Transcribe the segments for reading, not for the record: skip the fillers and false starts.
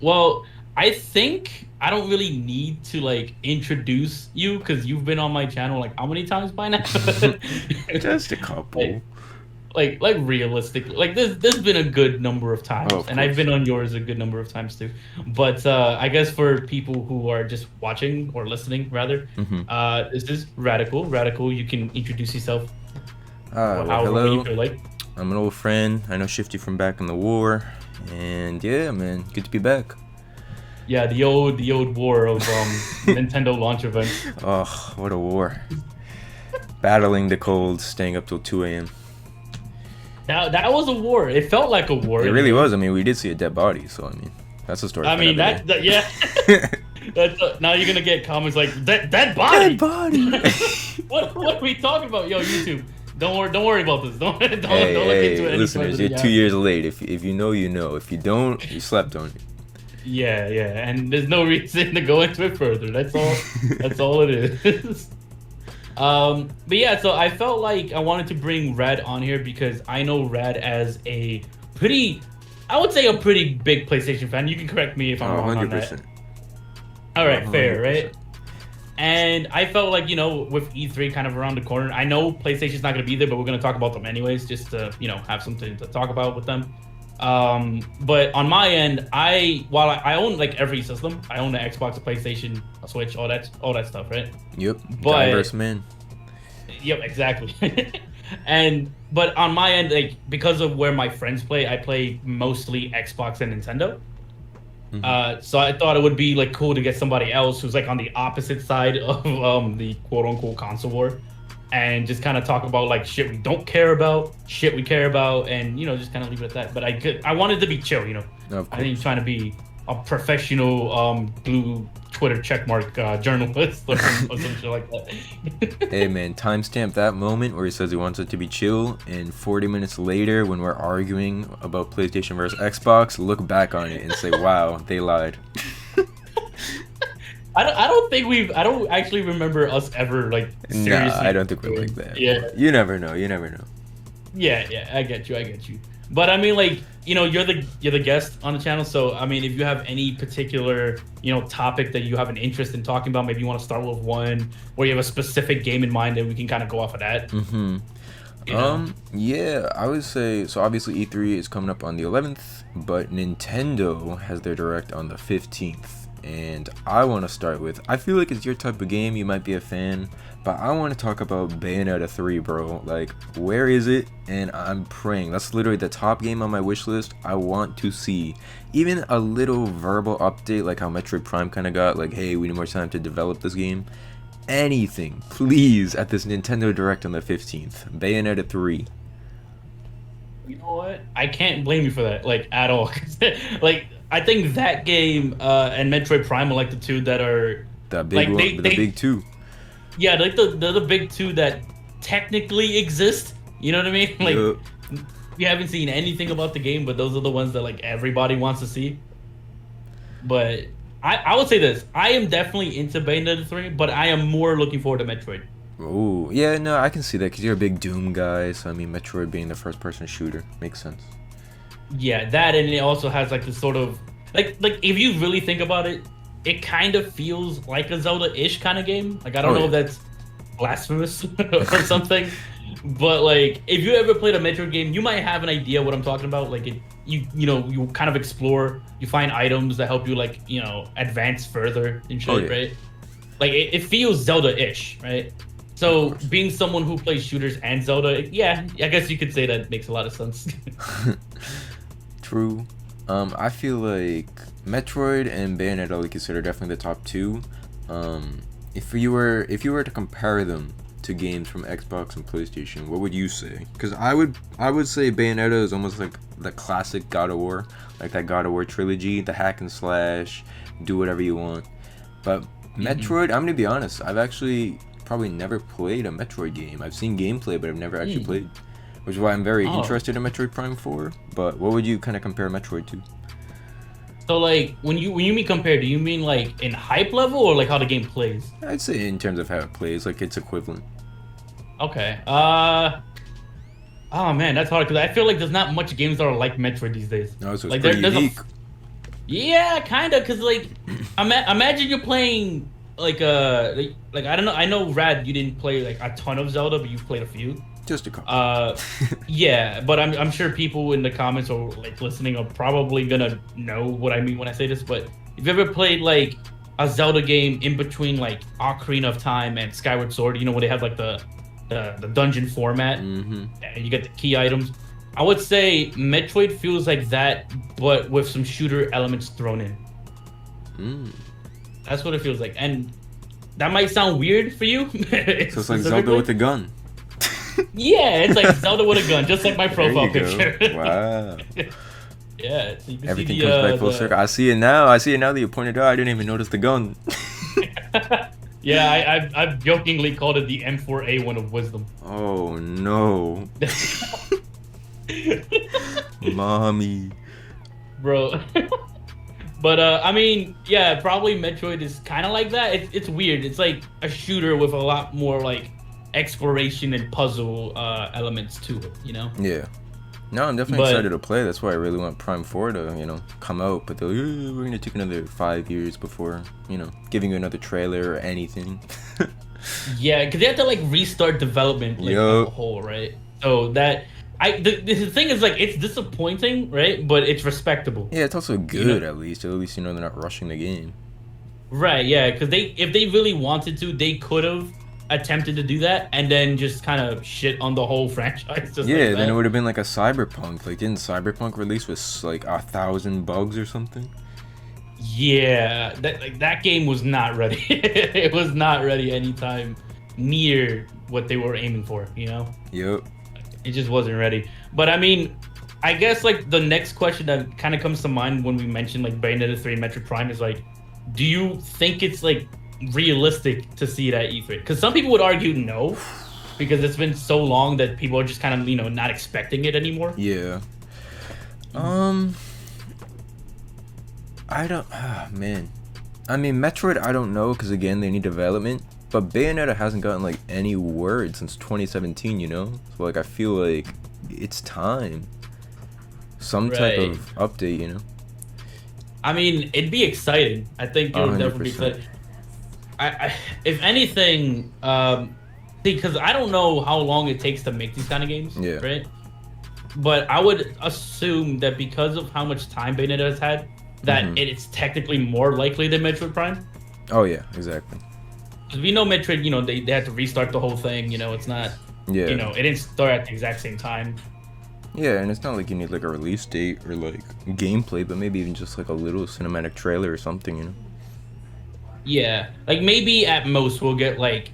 Well, I think I don't really need to like introduce you because you've been on my channel like how many times by now? Just a like, couple. like realistically, like there's been a good number of Oh, times, of and I've course. been on yours a good number of times too. But I guess for people who are just watching or listening, rather, Mm-hmm. this is Radical. Radical, you can introduce yourself Well, however way you hello. feel like. I'm an old friend. I know Shifty from back in the war. And yeah, man, good to be back. Yeah, the old war of Nintendo launch events. Oh, what a war. Battling the cold, staying up till 2 a.m. That was a war. It felt like a war It in a really way. was. I mean, we did see a dead body, so I mean, that's a story I for mean another day. that yeah. Now you're gonna get comments like that Dead body. body! What are we talking about? Yo, YouTube. Don't worry about this. Don't look into Hey, it any further listeners, you're than you two have to. years late. If you know, you know. If you don't, you slept on Yeah, and there's no reason to go into it further. That's all. it. That's all it is. But yeah, so I felt like I wanted to bring Red on here because I know Red as a pretty, I would say a pretty big PlayStation fan. You can correct me if I'm Oh, wrong on that. 100%. All right, fair, 100%. right? And I felt like, with E3 kind of around the corner, I know PlayStation's not going to be there, but we're going to talk about them anyways, just to, have something to talk about with them. But on my end, while I own like every system, I own the Xbox, a PlayStation, a Switch, all that stuff, right? Yep, But diverse man. yep, exactly. But on my end, like because of where my friends play, I play mostly Xbox and Nintendo. Hmm. So I thought it would be like cool to get somebody else who's like on the opposite side of the quote unquote console war, and just kind of talk about like shit we don't care about, shit we care about, and just kind of leave it at that. But I wanted to be chill. Of I ain't course. trying to be a professional blue Twitter checkmark journalist or some shit like that. Hey man, timestamp that moment where he says he wants it to be chill, and 40 minutes later, when we're arguing about PlayStation versus Xbox, look back on it and say, wow, they lied. I don't actually remember us ever like Nah, I seriously don't think we're like doing. that. Yeah, But you never know, you never know. yeah, I get you. But I mean, like, you're the guest on the channel, so I mean, if you have any particular topic that you have an interest in talking about, maybe you want to start with one, or you have a specific game in mind, that we can kind of go off of that. Mm-hmm. You know. Yeah, I would say, so obviously E3 is coming up on the 11th, but Nintendo has their direct on the 15th. And I want to start with, I feel like it's your type of game, you might be a fan, but I want to talk about Bayonetta 3, bro. Like, where is it? And I'm praying. That's literally the top game on my wish list. I want to see even a little verbal update, like how Metroid Prime kind of got, like, hey, we need more time to develop this game. Anything, please, at this Nintendo Direct on the 15th. Bayonetta 3. You know what? I can't blame you for that, like at all. Like I think that game and Metroid Prime are like the two that are The big like one, they the they big two. yeah, like the big two that technically exist. You know what I mean? Like Yup. we haven't seen anything about the game, but those are the ones that like everybody wants to see. But I would say this: I am definitely into Bayonetta 3, but I am more looking forward to Metroid. Oh, yeah, no, I can see that because you're a big Doom guy. So, I mean, Metroid being the first person shooter makes sense. Yeah, that, and it also has like this sort of like if you really think about it, it kind of feels like a Zelda-ish kind of game. Like I don't Oh, know if yeah. that's blasphemous or something, but like if you ever played a Metroid game, you might have an idea what I'm talking about. Like you kind of explore, you find items that help you like advance further and Oh, shit, yeah. right? Like it feels Zelda-ish, right? Of So course. being someone who plays shooters and Zelda, yeah, I guess you could say that makes a lot of sense. True. I feel like Metroid and Bayonetta I would consider definitely the top two. If you were to compare them to games from Xbox and PlayStation, what would you say? Because I would say Bayonetta is almost like the classic God of War, like that God of War trilogy, the hack and slash, do whatever you want. But Mhm. Metroid, I'm gonna be honest, I've actually probably never played a Metroid game. I've seen gameplay, but I've never actually Mm. played. Which is why I'm very Oh, interested in Metroid Prime 4. But what would you kind of compare Metroid to? so like when you mean compare, do you mean like in hype level or like how the game plays? I'd say in terms of how it plays, like it's equivalent. Okay. Oh man, that's hard because I feel like there's not much games that are like Metroid these days. No, so it's Like pretty there's a unique. Yeah, kind of, cause like, imagine you're playing like I don't know. I know Rad, you didn't play like a ton of Zelda, but you've played a few. Just a couple. Yeah, but I'm sure people in the comments or like listening are probably gonna know what I mean when I say this. But if you ever played like a Zelda game in between like Ocarina of Time and Skyward Sword, you know where they have like the dungeon format Mm-hmm. and you get the key items. I would say Metroid feels like that, but with some shooter elements thrown in. Mm. That's what it feels like, and that might sound weird for you. So it's like Zelda specifically. with a gun. Yeah, it's like Zelda with a gun, just like my There profile you go. picture. Wow. Yeah, so you can Everything see comes back full the circle. I see it now. I see it now that you pointed out. I didn't even notice the gun. Yeah, I've jokingly called it the M4A1 of wisdom. Oh no. Mommy. Bro. But I mean, yeah, probably Metroid is kind of like that. It's weird. It's like a shooter with a lot more like exploration and puzzle elements to it, you know? Yeah. No, I'm definitely But- excited to play. That's why I really want Prime 4 to, come out. But they're like, we're going to take another 5 years before, giving you another trailer or anything. Yeah, because they have to like restart development like as a Yup. whole, right? So that the thing is like it's disappointing, right? But it's respectable. Yeah, it's also good at least. At least, they're not rushing the game. Right, yeah, because if they really wanted to, they could have attempted to do that and then just kind of shit on the whole franchise. Just Yeah, like then that. it would have been like a Cyberpunk. Like, didn't Cyberpunk release with like 1,000 bugs or something? Yeah, that game was not ready. It was not ready anytime near what they were aiming for. You know, Yep. it just wasn't ready. But I mean, I guess like the next question that kind of comes to mind when we mention like Bayonetta 3 and Metroid Prime is like, do you think it's like realistic to see it at E3? Because some people would argue no, because it's been so long that people are just kind of not expecting it anymore. Yeah. I don't. Man. I mean, Metroid, I don't know, because again, they need development. But Bayonetta hasn't gotten like any word since 2017, So like, I feel like it's time. Some type Right. of update, I mean, it'd be exciting. I think it would definitely be 100%. exciting. I if anything, because I don't know how long it takes to make these kind of games, Yeah. right? But I would assume that because of how much time Bayonetta has had, that Mhm. it's technically more likely than Metroid Prime. Oh yeah, exactly. Because we know Metroid, they had to restart the whole thing. It's not, Yeah. it didn't start at the exact same time. Yeah, and it's not like you need like a release date or like gameplay, but maybe even just like a little cinematic trailer or something, Yeah, like maybe at most we'll get like,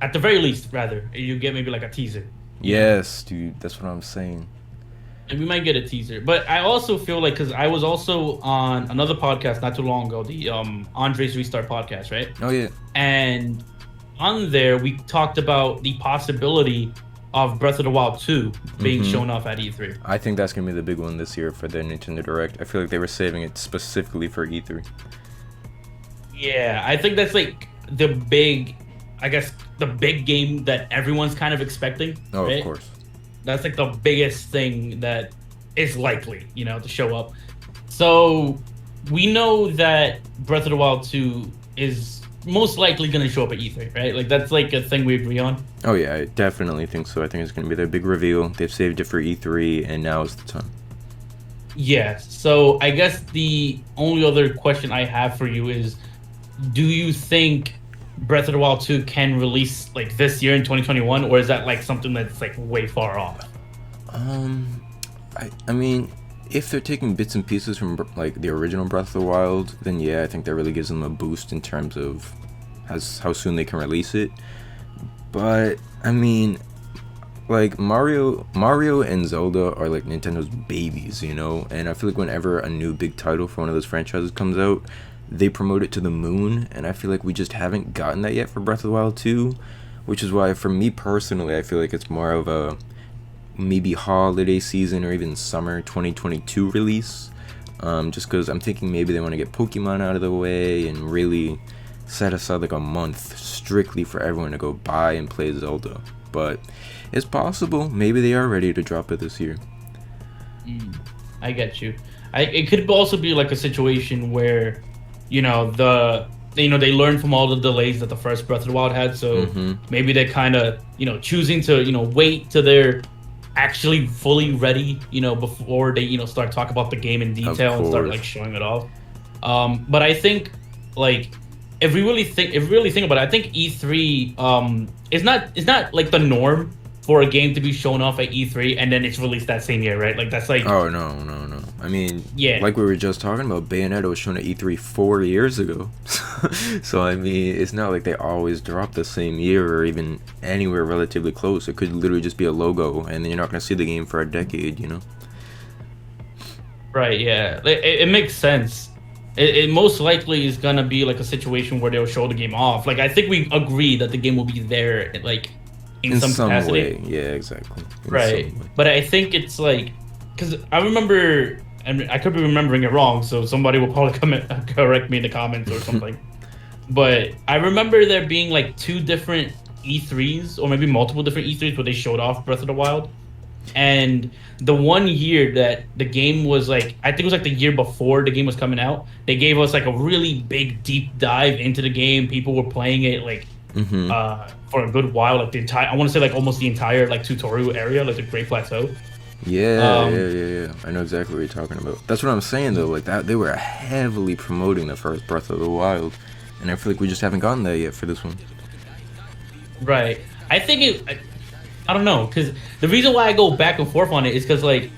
at the very least, rather, you get maybe like a teaser. Yes, dude, that's what I'm saying. And we might get a teaser. But I also feel like, because I was also on another podcast not too long ago, the Andre's Restart podcast, right? Oh yeah. And on there, we talked about the possibility of Breath of the Wild 2 being Mhm. shown off at E3. I think that's gonna be the big one this year for the Nintendo Direct. I feel like they were saving it specifically for E3. Yeah, I think that's like the big, I guess, the big game that everyone's kind of expecting. Oh, right? of course. That's like the biggest thing that is likely, to show up. So we know that Breath of the Wild 2 is most likely going to show up at E3, right? Like that's like a thing we agree on. Oh yeah, I definitely think so. I think it's gonna be their big reveal. They've saved it for E3, and now is the time. Yeah. So I guess the only other question I have for you is, do you think Breath of the Wild 2 can release like this year in 2021, or is that like something that's like way far off? I mean, if they're taking bits and pieces from like the original Breath of the Wild, then yeah, I think that really gives them a boost in terms of how soon they can release it. But I mean, like Mario and Zelda are like Nintendo's babies, and I feel like whenever a new big title for one of those franchises comes out, they promote it to the moon, and I feel like we just haven't gotten that yet for Breath of the Wild 2, which is why for me personally I feel like it's more of a maybe holiday season or even summer 2022 release, just because I'm thinking maybe they want to get Pokemon out of the way and really set aside like a month strictly for everyone to go buy and play Zelda. But it's possible maybe they are ready to drop it this year. I get you. it could also be like a situation where, they learn from all the delays that the first Breath of the Wild had. So maybe they're kind of, choosing to, wait till they're actually fully ready, before they, start talking about the game in detail and start like showing it off. But I think like if we really think about it, I think E3 is not like the norm for a game to be shown off at E3 and then it's released that same year, right? Like that's like no. I mean, yeah, like we were just talking about, Bayonetta was shown at E3 4 years ago. So I mean, it's not like they always drop the same year or even anywhere relatively close. It could literally just be a logo, and then you're not gonna see the game for a decade, Right? Yeah, it makes sense. It most likely is gonna be like a situation where they'll show the game off. Like I think we agree that the game will be there, like in some capacity. Way. Yeah, exactly. Right, but I think it's like, because I remember, and I could be remembering it wrong, so somebody will probably correct me in the comments or something. But I remember there being like 2 different E3s, or maybe multiple different E3s, where they showed off Breath of the Wild. And the one year that the game was like, I think it was like the year before the game was coming out, they gave us like a really big deep dive into the game. People were playing it like for a good while, like the entire, I want to say like almost the entire like tutorial area, like the Great Plateau. Yeah. I know exactly what you're talking about. That's what I'm saying though. Like that, they were heavily promoting the first Breath of the Wild, and I feel like we just haven't gotten there yet for this one. Right. I think I don't know, because the reason why I go back and forth on it is because like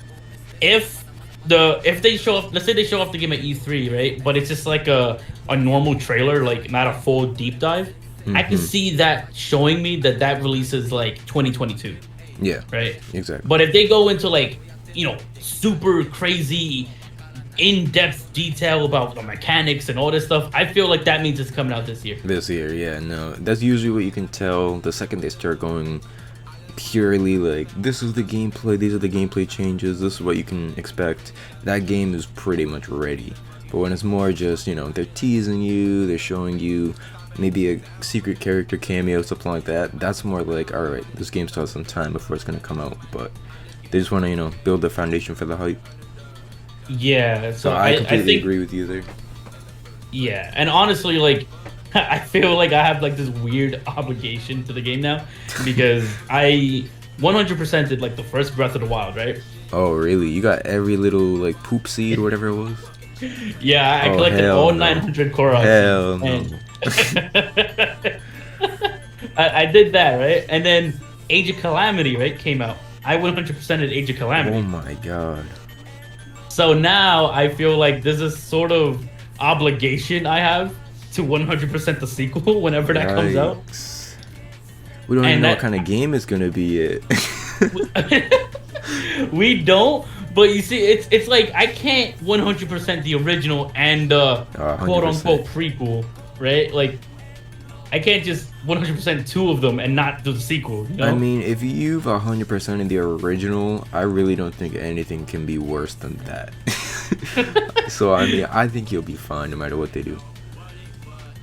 if they show off, let's say they show off the game at E3, right? But it's just like a normal trailer, like not a full deep dive. I can see that showing me that releases like 2022. Yeah. Right. Exactly. But if they go into like, super crazy, in-depth detail about the mechanics and all this stuff, I feel like that means it's coming out this year. This year, yeah. No, that's usually what you can tell the second they start going purely like, this is the gameplay, these are the gameplay changes, this is what you can expect. That game is pretty much ready. But when it's more just, they're teasing you, they're showing you maybe a secret character cameo, something like that, that's more like, alright, this game still has some time before it's going to come out. But they just want to, build the foundation for the hype. Yeah, so I completely think, agree with you there. Yeah, and honestly, like, I feel like I have like this weird obligation to the game now, because I 100% did like the first Breath of the Wild, right? Oh really? You got every little like poop seed or whatever it was? Yeah, I collected all 900 Korok. Hell no. I did that, right? And then Age of Calamity, right, came out. I 100% did Age of Calamity. Oh my god. So now I feel like there's a sort of obligation I have to 100% the sequel whenever that comes out. We don't even know what kind of game it's gonna be yet. We don't, but you see, it's like I can't 100% the original and quote unquote prequel, right? Like I can't just 100% 2 of them and not do the sequel. I mean, if you've 100% in the original, I really don't think anything can be worse than that. So I mean, I think you'll be fine no matter what they do.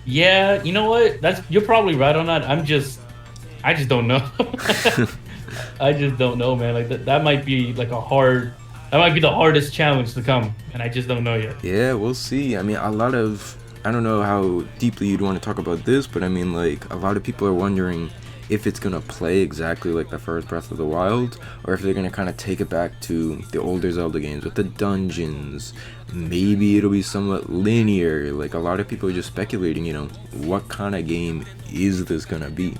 Yeah, you know what? You're probably right on that. I just don't know. I just don't know, man. Like that might be like that might be the hardest challenge to come, and I just don't know yet. Yeah, we'll see. I mean, I don't know how deeply you'd want to talk about this, but I mean, like, a lot of people are wondering if it's gonna play exactly like the first Breath of the Wild, or if they're gonna kind of take it back to the older Zelda games with the dungeons. Maybe it'll be somewhat linear. Like, a lot of people are just speculating, what kind of game is this gonna be?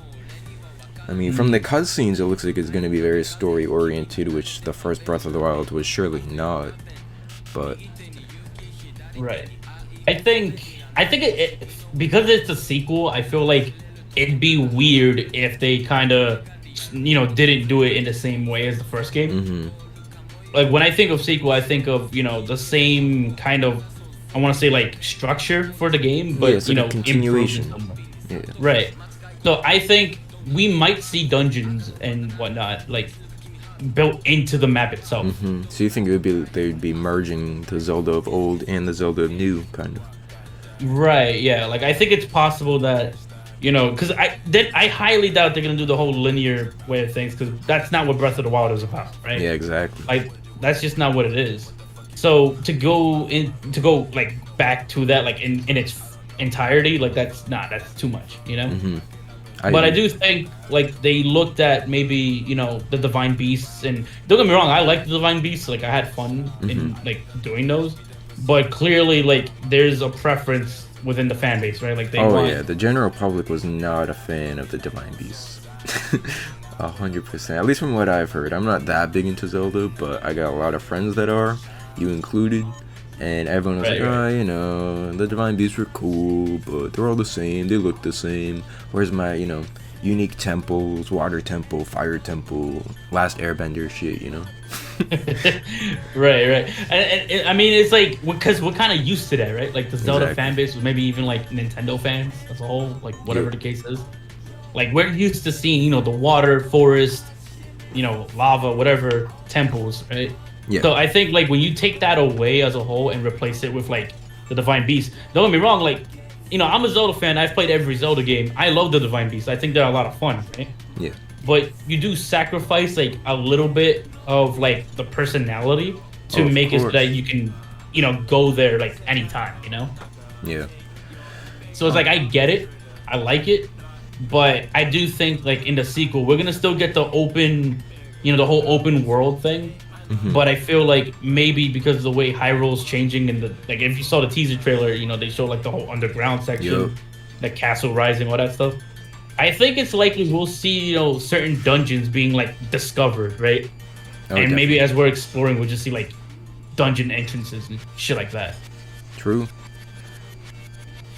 I mean, from the cutscenes, it looks like it's gonna be very story oriented, which the first Breath of the Wild was surely not. But right, I think it because it's a sequel. I feel like it'd be weird if they kind of, didn't do it in the same way as the first game. Like when I think of sequel, I think of the same kind of, I want to say like structure for the game, but it's like a continuation. Yeah. Right. So I think we might see dungeons and whatnot like built into the map itself. So you think they'd be merging the Zelda of old and the Zelda of new, kind of? Right. Yeah. Like I think it's possible that. Because I highly doubt they're gonna do the whole linear way of things, because that's not what Breath of the Wild is about, right? Yeah, exactly. Like that's just not what it is. So to go like back to that like in its entirety, like that's too much, you know. Hmm. But I do think like they looked at maybe the divine beasts, and don't get me wrong, I like the divine beasts. Like I had fun in like doing those, but clearly like there's a preference within the fan base, right? Like they Oh want yeah, the general public was not a fan of the Divine Beasts. 100%. At least from what I've heard. I'm not that big into Zelda, but I got a lot of friends that are, you included, and everyone was right, like, right. oh, the Divine Beasts were cool, but they're all the same. They look the same. Where's my, unique temples, water temple, fire temple, last airbender shit. Right, right. And I mean, it's like because we're kind of used to that, right? Like the Zelda Exactly. fan base was maybe even like Nintendo fans as a whole, like whatever Yep. the case is. Like we're used to seeing, the water, forest, lava, whatever temples, right? Yeah. So I think like when you take that away as a whole and replace it with like the Divine Beast, don't get me wrong, like I'm a Zelda fan. I've played every Zelda game. I love the Divine Beast. I think they're a lot of fun, right? Yeah. But you do sacrifice like a little bit of like the personality to Oh, of make it so course. that you can go there like anytime. Yeah. So it's like I get it, I like it, but I do think like in the sequel we're gonna still get the open, the whole open world thing. But I feel like maybe because of the way Hyrule's changing, and like if you saw the teaser trailer, they show like the whole underground section, Yup. the castle rising, all that stuff. I think it's likely we'll see certain dungeons being like discovered, right? Oh, And maybe definitely. as we're exploring, we'll just see like dungeon entrances and shit like that. True.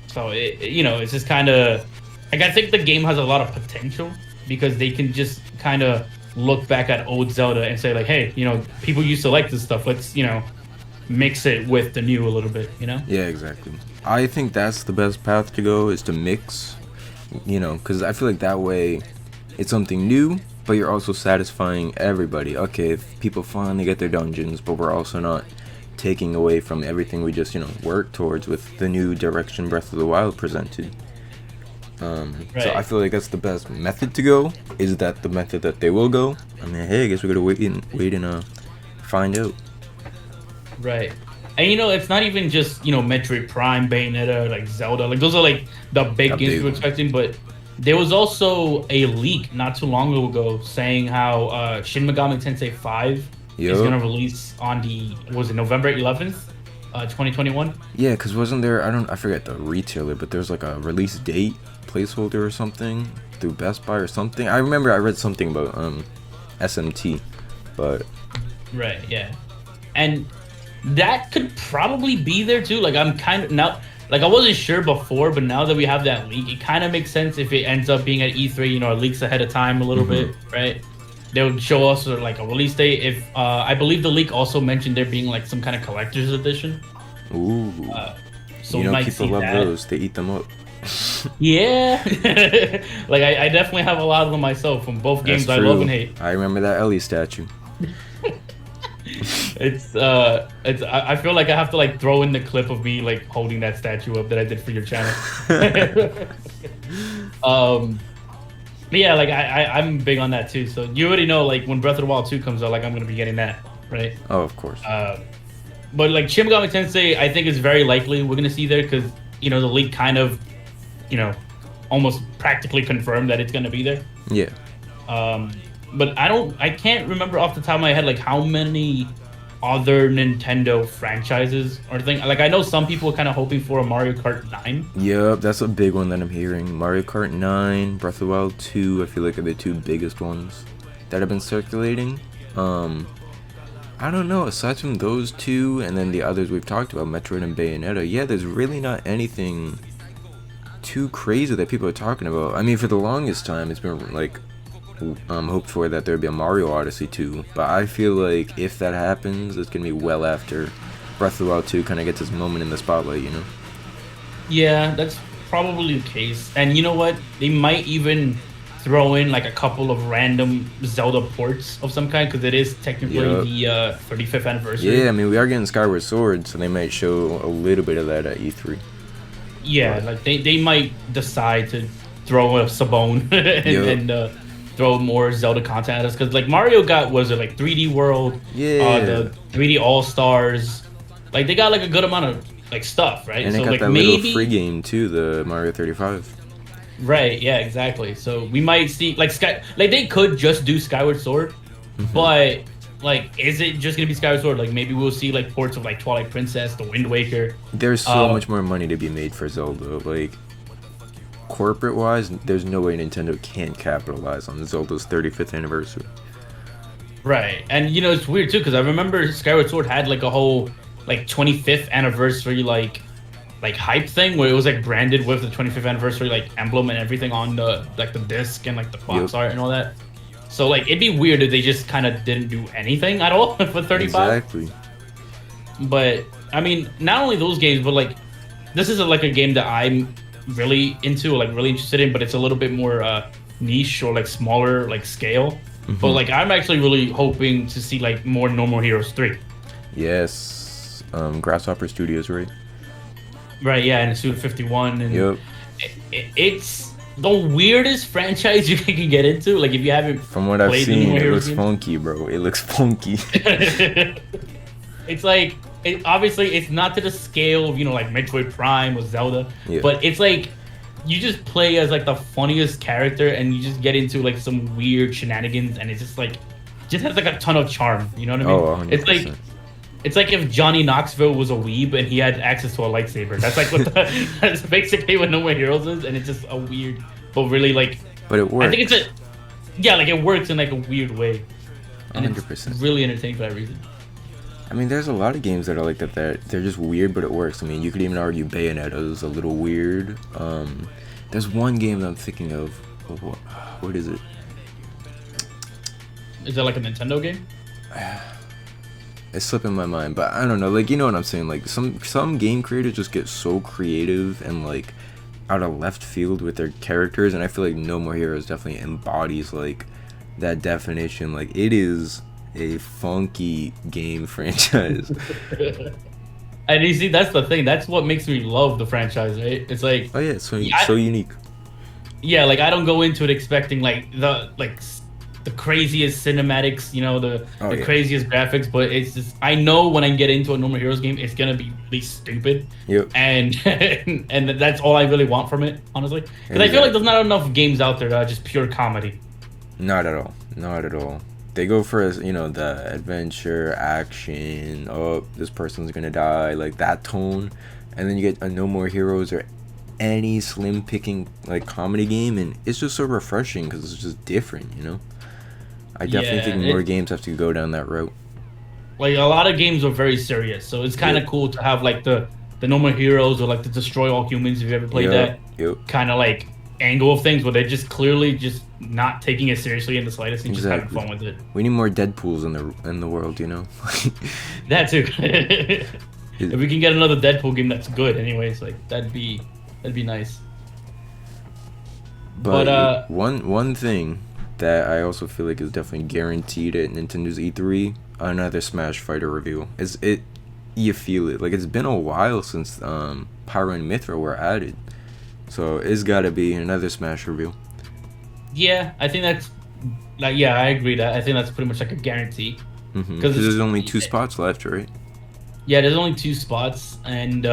So it's just kind of like I think the game has a lot of potential because they can just kind of look back at old Zelda and say like, hey, people used to like this stuff. Let's mix it with the new a little bit. Yeah, exactly. I think that's the best path to go, is to mix, because I feel like that way it's something new, but you're also satisfying everybody. Okay, if people finally get their dungeons, but we're also not taking away from everything we just, worked towards with the new direction Breath of the Wild presented. So Right. I feel like that's the best method to go. Is that the method that they will go? I mean, hey, I guess we're gonna wait and find out. Right. And it's not even just, Metroid Prime, Bayonetta, like Zelda. Like those are like the big The games big we're ones. expecting, but there was also a leak not too long ago saying how Shin Megami Tensei 5 is Yup. gonna release on was it November 11th, 2021? Yeah, because wasn't there, I forget the retailer, but there's like a release date placeholder or something through Best Buy or something. I remember I read something about SMT, but Right, yeah. And that could probably be there too. Like I'm kind of now, like I wasn't sure before, but now that we have that leak, it kind of makes sense if it ends up being at E3. It leaks ahead of time a little bit, right? They'll show us like a release date. If I believe the leak also mentioned there being like some kind of collector's edition. ooh, So we might people see love that. those. They eat them up. Yeah, like I definitely have a lot of them myself from both games That's I love true. and hate. I remember that Ellie statue. It's I feel like I have to like throw in the clip of me like holding that statue up that I did for your channel. But yeah, like I'm big on that too. So you already know like when Breath of the Wild 2 comes out, like I'm gonna be getting that, right? Oh, of course. But like Shin Megami Tensei, I think is very likely we're gonna see there because the leak kind of, almost practically confirmed that it's gonna be there. Yeah. But I can't remember off the top of my head like how many other Nintendo franchises or thing. Like I know some people are kind of hoping for a Mario Kart 9. Yep, that's a big one that I'm hearing. Mario Kart 9, Breath of the Wild 2, I feel like are the two biggest ones that have been circulating. I don't know, aside from those two and then the others we've talked about, Metroid and Bayonetta, yeah, there's really not anything too crazy that people are talking about. I mean, for the longest time, it's been like hoped for that there'd be a Mario Odyssey 2, but I feel like if that happens, it's gonna be well after Breath of the Wild 2 kind of gets its moment in the spotlight. Yeah, that's probably the case. And you know what? They might even throw in like a couple of random Zelda ports of some kind because it is technically Yup. the 35th anniversary. Yeah, I mean, we are getting Skyward Sword, so they might show a little bit of that at E3. Yeah, like they might decide to throw a Sabone and throw more Zelda content at us because like Mario got was it like 3D World, Yeah. the 3D All Stars, Like they got like a good amount of like stuff, right? And they So got like that little maybe free game too, the Mario 35. right, yeah, exactly. So we might see like like they could just do Skyward Sword, Hmm. but like is it just gonna be Skyward Sword? Like maybe we'll see like ports of like Twilight Princess, The Wind Waker. There's so Uh, much more money to be made for Zelda. Like, corporate wise, there's no way Nintendo can't capitalize on Zelda's 35th anniversary. right, and you know it's weird too because I remember Skyward Sword had like a whole like 25th anniversary like hype thing where it was like branded with the 25th anniversary like emblem and everything on the like the disc and like the box Yep. art and all that. So like it'd be weird if they just kind of didn't do anything at all for 35. Exactly. But I mean, not only those games, but like this is like a game that I'm really into, like really interested in, but it's a little bit more niche or like smaller like scale. But like I'm actually really hoping to see like more No More Heroes 3. Yes. Grasshopper Studios, right? Right, yeah, and Suda 51 and Yep. it's the weirdest franchise you can get into. Like if you haven't From what I've played the No seen, More it Heroes looks games. funky, bro. It looks funky. It's like obviously it's not to the scale of like Metroid Prime or Zelda, Yeah. but it's like you just play as like the funniest character and you just get into like some weird shenanigans and it's just like just has like a ton of charm. You know what I mean? Oh, 100%. It's like if Johnny Knoxville was a weeb and he had access to a lightsaber. That's like that's basically what No More Heroes is, and it's just a weird, but really like. But it works. I think it's like it works in like a weird way, and 100%. it's really entertaining for that reason. I mean, there's a lot of games that are like that. That they're just weird, but it works. I mean, you could even argue Bayonetta is a little weird. There's one game that I'm thinking of. What is it? Is that like a Nintendo game? It's slipping my mind, but I don't know. Like, you know what I'm saying? Like, some game creators just get so creative and like out of left field with their characters, and I feel like No More Heroes definitely embodies like that definition. Like, it is a funky game franchise. And you see, that's the thing. That's what makes me love the franchise, right? It's like, Oh yeah, it's so Yeah, so unique. yeah, like I don't go into it expecting like the craziest cinematics, the Oh, yeah. craziest graphics, but it's just I know when I get into a No More Heroes game, it's gonna be really stupid, Yep. and and that's all I really want from it, honestly. Because I feel like there's not enough games out there that are just pure comedy. Not at all. Not at all. They go for the adventure, action. Oh, this person's gonna die, like that tone, and then you get a No More Heroes or any slim picking like comedy game, and it's just so refreshing because it's just different. I definitely Yeah, think more games have to go down that route. Like a lot of games are very serious, so it's kind of Yep. cool to have like the No More Heroes or like the Destroy All Humans. If you ever played that Yep. kind of like angle of things, where they're just clearly just not taking it seriously in the slightest and just having Exactly. fun with it. We need more Deadpools in the world. That too. If we can get another Deadpool game that's good, anyways, like that'd be nice. But one thing that I also feel like is definitely guaranteed at Nintendo's E3, another Smash Fighter reveal. You feel it. Like, it's been a while since Pyro and Mythra were added. So it's gotta be another Smash reveal. Yeah, I think that's like yeah, I agree that I think that's pretty much like a guarantee. Because there's only 2 spots left, right? Yeah, there's only 2 spots, and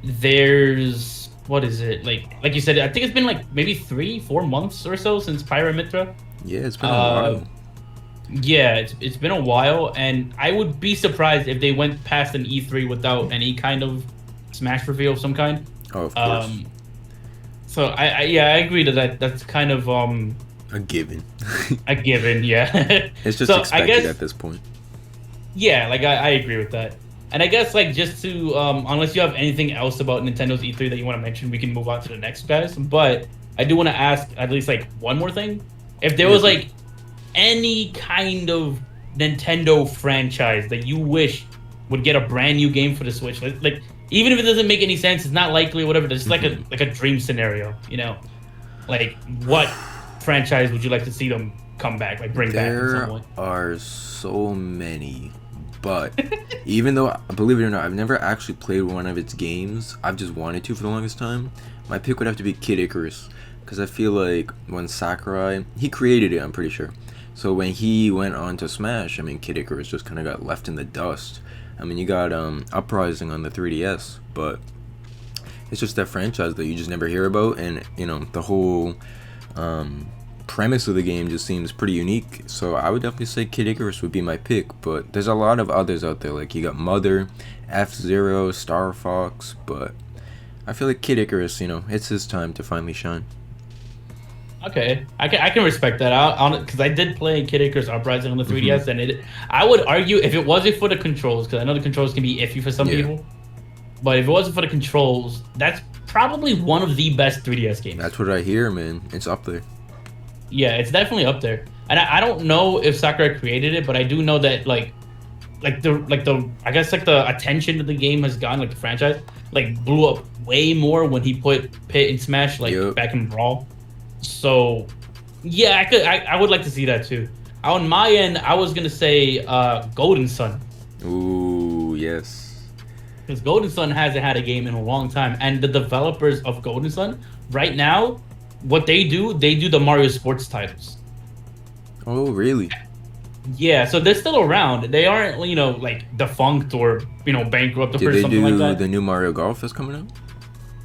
there's what is it like you said? I think it's been like maybe 3-4 months or so since Pyramithra. Yeah, it's been a while. Yeah, it's been a while, and I would be surprised if they went past an E3 without any kind of Smash reveal of some kind. Oh, of course. So I agree that's kind of A given. a given. Yeah, It's just So, I expected guess- at this point. yeah, like I agree with that. And I guess like just to unless you have anything else about Nintendo's E3 that you want to mention, we can move on to the next guys. But I do want to ask at least like one more thing. If there was like any kind of Nintendo franchise that you wish would get a brand new game for the Switch, like even if it doesn't make any sense, it's not likely or whatever, just like a dream scenario, Like what franchise would you like to see them come back, like bring back in some There way? are so many, but even though, believe it or not, I've never actually played one of its games, I've just wanted to for the longest time. My pick would have to be Kid Icarus, because I feel like when Sakurai, he created it, I'm pretty sure. So when he went on to Smash, I mean, Kid Icarus just kind of got left in the dust. I mean, you got Uprising on the 3DS, but it's just that franchise that you just never hear about, and you know the whole premise of the game just seems pretty unique. So I would definitely say Kid Icarus would be my pick, but there's a lot of others out there. Like you got Mother, F-Zero, Star Fox, but I feel like Kid Icarus, you know, it's his time to finally shine. Okay, I can respect that. Because I did play Kid Icarus Uprising on the 3DS, and I would argue if it wasn't for the controls, because I know the controls can be iffy for some people, but if it wasn't for the controls, that's probably one of the best 3DS games. That's what I hear, man. It's up there. Yeah, it's definitely up there. And I don't know if Sakurai created it, but I do know that like the I guess like the attention that the game has gotten, like the franchise, like blew up way more when he put Pit in Smash back in Brawl. So yeah, I would like to see that too. On my end, I was gonna say Golden Sun. Ooh, yes. Because Golden Sun hasn't had a game in a long time, and the developers of Golden Sun right now, what they do the Mario Sports titles. Oh, really? Yeah, so they're still around. They aren't, you know, like defunct or, you know, bankrupt or something like that. Did they do the new Mario Golf that's coming out?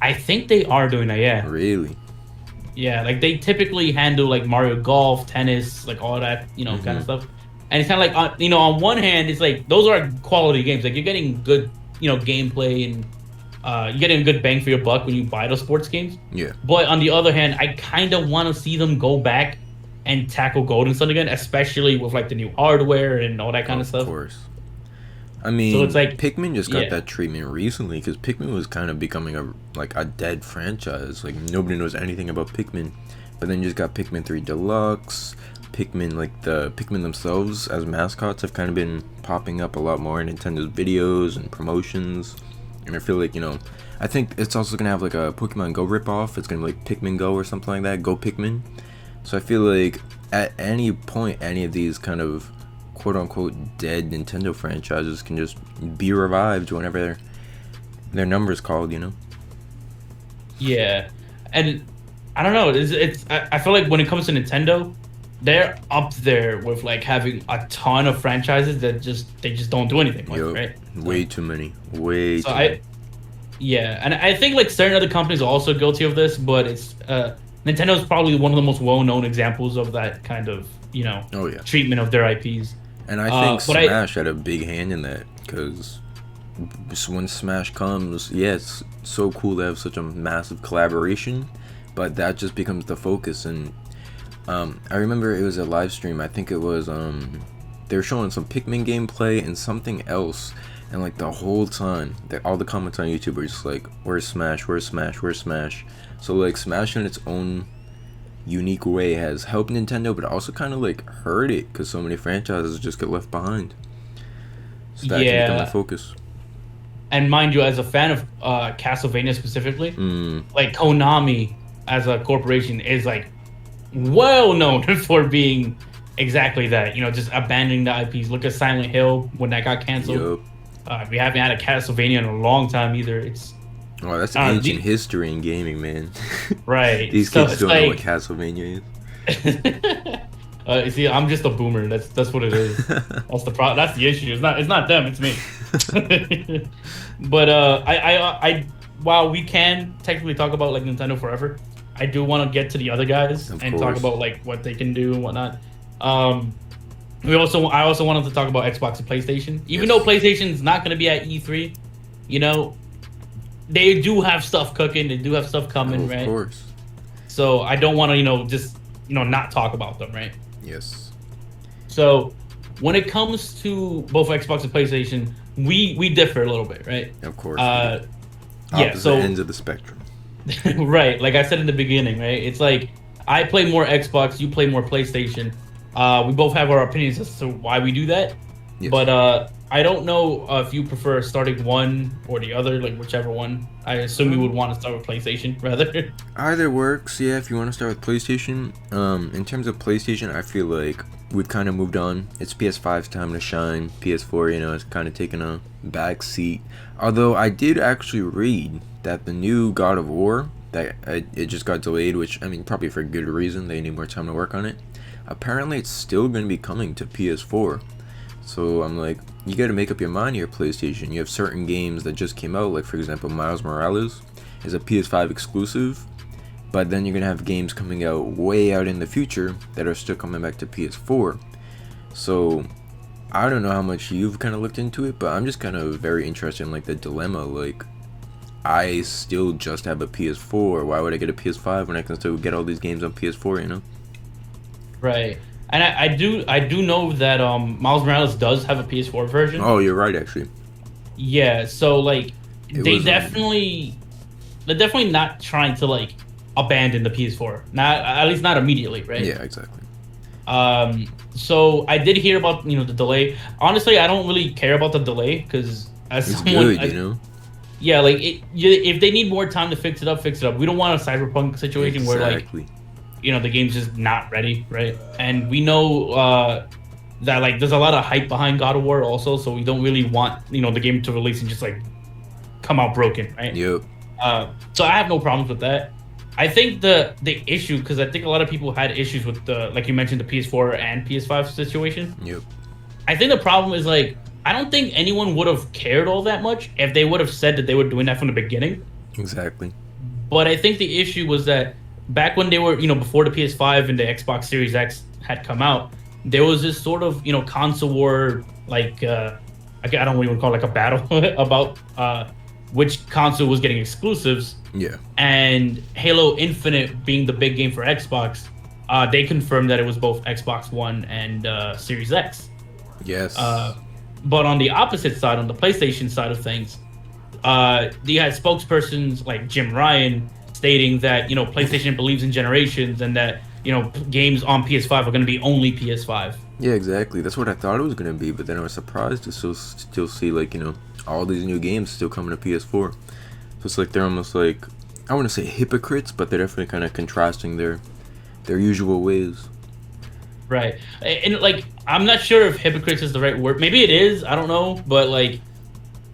I think they are doing that, yeah. Really? Yeah, like they typically handle like Mario Golf, tennis, like all that, you know, kind of stuff. And it's kind of like, you know, on one hand, it's like those are quality games. Like you're getting good, you know, gameplay and you're getting a good bang for your buck when you buy those sports games. Yeah. But on the other hand, I kind of want to see them go back and tackle Golden Sun again, especially with like the new hardware and all that kind of stuff. Of course. I mean, so it's like Pikmin just got that treatment recently because Pikmin was kind of becoming a dead franchise. Like nobody knows anything about Pikmin, but then you just got Pikmin 3 Deluxe. Pikmin, like the Pikmin themselves as mascots, have kind of been popping up a lot more in Nintendo's videos and promotions. And I feel like, you know, I think it's also gonna have like a Pokemon Go ripoff. It's gonna be like Pikmin Go or something like that. Go Pikmin. So I feel like at any point, any of these kind of quote-unquote dead Nintendo franchises can just be revived whenever their number's called, you know? Yeah, and I don't know. I feel like when it comes to Nintendo, they're up there with like having a ton of franchises that they just don't do anything with, right? Way too many. Way too many. Yeah, and I think like certain other companies are also guilty of this, but it's Nintendo's probably one of the most well-known examples of that kind of, you know, treatment of their IPs. And I think Smash had a big hand in that, because when Smash comes, it's so cool to have such a massive collaboration, but that just becomes the focus. And I remember it was a live stream. I think it was they were showing some Pikmin gameplay and something else, and like the whole time, all the comments on YouTube were just like, "Where's Smash? Where's Smash? Where's Smash?" So like Smash in its own unique way has helped Nintendo, but also kind of like hurt it because so many franchises just get left behind. So that can become the focus. And mind you, as a fan of Castlevania specifically, like Konami as a corporation is like well known for being exactly that. You know, just abandoning the IPs. Look at Silent Hill when that got canceled. We haven't had a Castlevania in a long time either. It's that's ancient history in gaming, man. Right. These kids don't know what Castlevania is. You see, I'm just a boomer. That's what it is. That's the problem. That's the issue. It's not them. It's me. But I while we can technically talk about like Nintendo forever, I do want to get to the other guys and talk about like what they can do and whatnot. I also wanted to talk about Xbox and PlayStation. Even though PlayStation's not going to be at E3, you know, they do have stuff cooking. They do have stuff coming, right? Of course. So I don't want to, you know, just, you know, not talk about them, right? Yes. So when it comes to both Xbox and PlayStation, we differ a little bit, right? Of course. So ends of the spectrum. Right. Like I said in the beginning, right? It's like I play more Xbox, you play more PlayStation. We both have our opinions as to why we do that. Yes. But I don't know if you prefer starting one or the other, like whichever one. I assume you would want to start with PlayStation rather. Either works, yeah, if you want to start with PlayStation. In terms of PlayStation, I feel like we've kind of moved on. It's PS5's time to shine. PS4, you know, it's kind of taken a back seat. Although I did actually read that the new God of War, that it just got delayed, which, I mean, probably for good reason. They need more time to work on it. Apparently, it's still going to be coming to PS4. So I'm like, you got to make up your mind here, PlayStation. You have certain games that just came out, like for example, Miles Morales is a PS5 exclusive, but then you're gonna have games coming out way out in the future that are still coming back to PS4. So I don't know how much you've kind of looked into it, but I'm just kind of very interested in like the dilemma. Like, I still just have a PS4. Why would I get a PS5 when I can still get all these games on PS4? You know? Right. And I do know that Miles Morales does have a PS4 version. Oh, you're right, actually. Yeah. So like, It they was, they're definitely not trying to like abandon the PS4. Not, at least not immediately, right? Yeah, exactly. So I did hear about the delay. Honestly, I don't really care about the delay because as It's someone, good, you know. yeah, like if they need more time to fix it up, fix it up. We don't want a cyberpunk situation where like the game's just not ready, right? And we know that like there's a lot of hype behind God of War also, so we don't really want the game to release and just like come out broken, right? Yep. So I have no problems with that. I think the issue, because I think a lot of people had issues with the, like you mentioned, the PS4 and PS5 situation. Yep. I think the problem is like, I don't think anyone would have cared all that much if they would have said that they were doing that from the beginning. Exactly. But I think the issue was that back when they were, before the PS5 and the Xbox Series X had come out, there was this sort of, console war, like, I don't even call it like a battle about which console was getting exclusives. Yeah. And Halo Infinite being the big game for Xbox, they confirmed that it was both Xbox One and Series X. Yes. But on the opposite side, on the PlayStation side of things, you had spokespersons like Jim Ryan stating that PlayStation believes in generations and that games on PS5 are going to be only PS5. Yeah, exactly. That's what I thought it was going to be, but then I was surprised to still see like all these new games still coming to PS4. So it's like they're almost like, I want to say hypocrites, but they're definitely kind of contrasting their usual ways. Right. And like, I'm not sure if hypocrites is the right word. Maybe it is. I don't know. But like,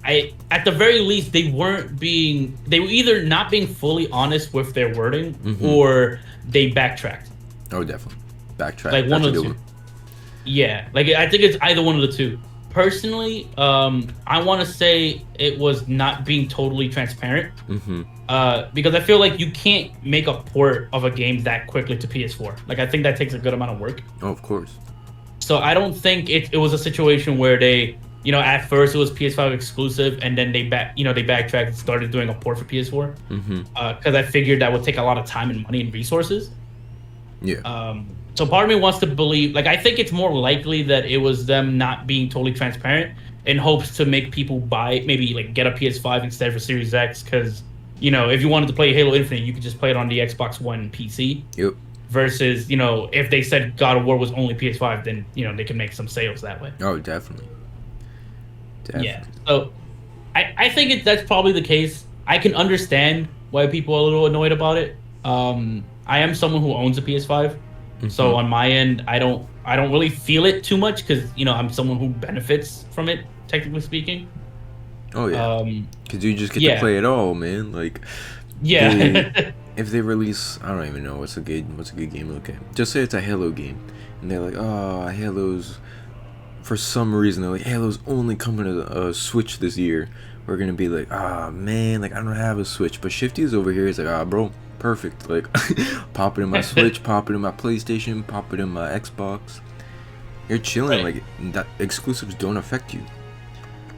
at the very least, they were either not being fully honest with their wording, or they backtracked. Oh, definitely. Backtrack. Like one of the two. Yeah. Like, I think it's either one of the two. Personally, I want to say it was not being totally transparent. Because I feel like you can't make a port of a game that quickly to PS4. Like, I think that takes a good amount of work. Oh, of course. So I don't think it was a situation where they, at first it was PS5 exclusive, and then they backtracked and started doing a port for PS4. Because I figured that would take a lot of time and money and resources. Yeah. So part of me wants to believe, like, I think it's more likely that it was them not being totally transparent in hopes to make people maybe like get a PS5 instead of a Series X, because if you wanted to play Halo Infinite, you could just play it on the Xbox One PC. Yep. Versus, if they said God of War was only PS5, then, they can make some sales that way. Oh, definitely. Yeah. So I think that's probably the case. I can understand why people are a little annoyed about it. I am someone who owns a PS5. So on my end, I don't really feel it too much because, I'm someone who benefits from it, technically speaking. Oh, yeah. Because you just get to play it all, man. Like, yeah. If they release, I don't even know what's a good game to look at. Just say it's a Halo game, and they're like, oh, Halo's, for some reason, they're like, Halo's only coming to a Switch this year. We're gonna be like, man, like, I don't have a Switch. But Shifty's over here. He's like, bro, perfect. Like, pop it in my Switch, pop it in my PlayStation, pop it in my Xbox. You're chilling. Right. Like, that exclusives don't affect you.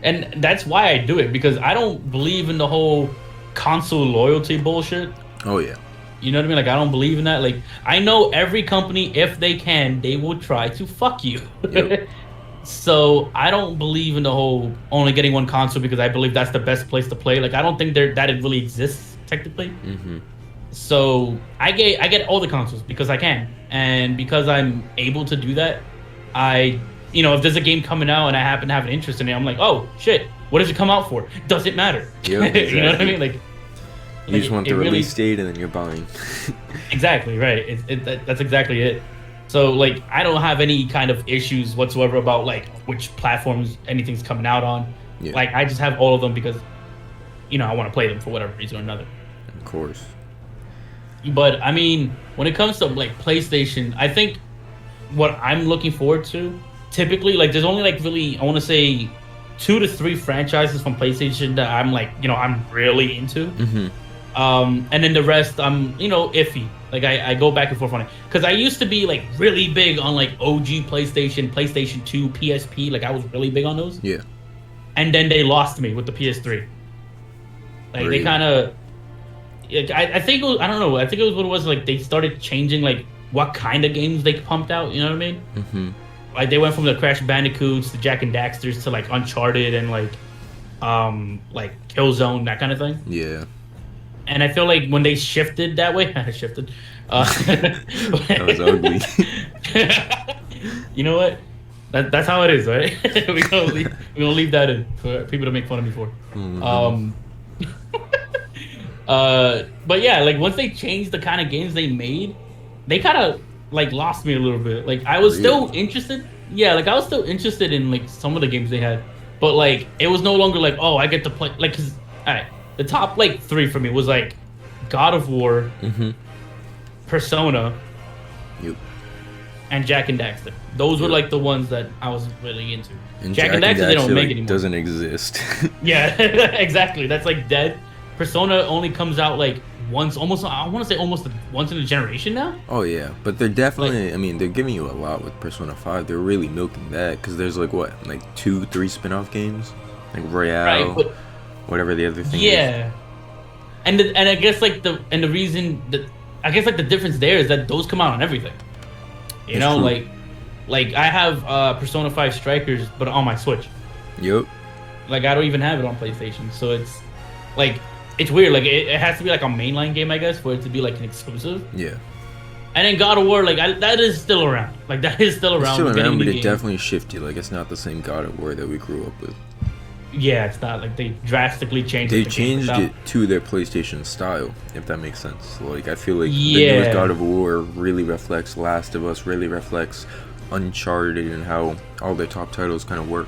And that's why I do it, because I don't believe in the whole console loyalty bullshit. Oh, yeah. You know what I mean? Like, I don't believe in that. Like, I know every company, if they can, they will try to fuck you. Yep. So I don't believe in the whole only getting one console because I believe that's the best place to play. Like, I don't think that it really exists technically. So I get all the consoles because I can, and because I'm able to do that. If there's a game coming out and I happen to have an interest in it, I'm like, oh shit, what does it come out for? Does it matter? Yep, exactly. You know what I mean? Like, you just want the release date and then you're buying. Exactly, right. That's exactly it. So, like, I don't have any kind of issues whatsoever about, like, which platforms anything's coming out on. Yeah. Like, I just have all of them because, I want to play them for whatever reason or another. Of course. But, I mean, when it comes to, like, PlayStation, I think what I'm looking forward to, typically, like, there's only, like, really, I want to say 2 to 3 franchises from PlayStation that I'm like, I'm really into. And then the rest, I'm, iffy. Like I go back and forth on it because I used to be like really big on like OG PlayStation, PlayStation 2, PSP. Like I was really big on those. Yeah. And then they lost me with the PS3. Like Really? they kind of, I think it was, I don't know. I think it was what it was like. They started changing like what kind of games they pumped out. You know what I mean? Like they went from the Crash Bandicoots to Jack and Daxters to like Uncharted and like Killzone, that kind of thing. Yeah. And I feel like when they shifted that way, shifted. That was ugly. You know what? That's how it is, right? We're gonna leave that in for people to make fun of me for. But yeah, like once they changed the kind of games they made, they kind of like lost me a little bit. Like I was still interested. Yeah, like I was still interested in like some of the games they had, but like it was no longer like, oh, I get to play like because the top like 3 for me was like God of War, Persona, and Jack and Daxter. Those were like the ones that I was really into. And Jack and Daxter they don't make anymore. Doesn't exist. Yeah, exactly. That's like dead. Persona only comes out like once, almost. I want to say almost once in a generation now. Oh yeah, but they're definitely. I mean, they're giving you a lot with Persona 5. They're really milking that because there's like what, like 2-3 spin-off games, like Royale, right, whatever the other thing is. Yeah, and I guess like the reason that I guess like the difference there is that those come out on everything. You know, true. like I have Persona 5 Strikers, but on my Switch. Yep. Like I don't even have it on PlayStation, so it's like it's weird. Like it has to be like a mainline game, I guess, for it to be like an exclusive. Yeah. And then God of War, like that is still around. Like that is still around. It's still around, but it definitely shifted. Like it's not the same God of War that we grew up with. Yeah, it's not like they drastically changed. They changed it to their PlayStation style, if that makes sense. Like I feel like the Yeah. newest God of War really reflects Last of Us, really reflects Uncharted, and how all their top titles kind of work,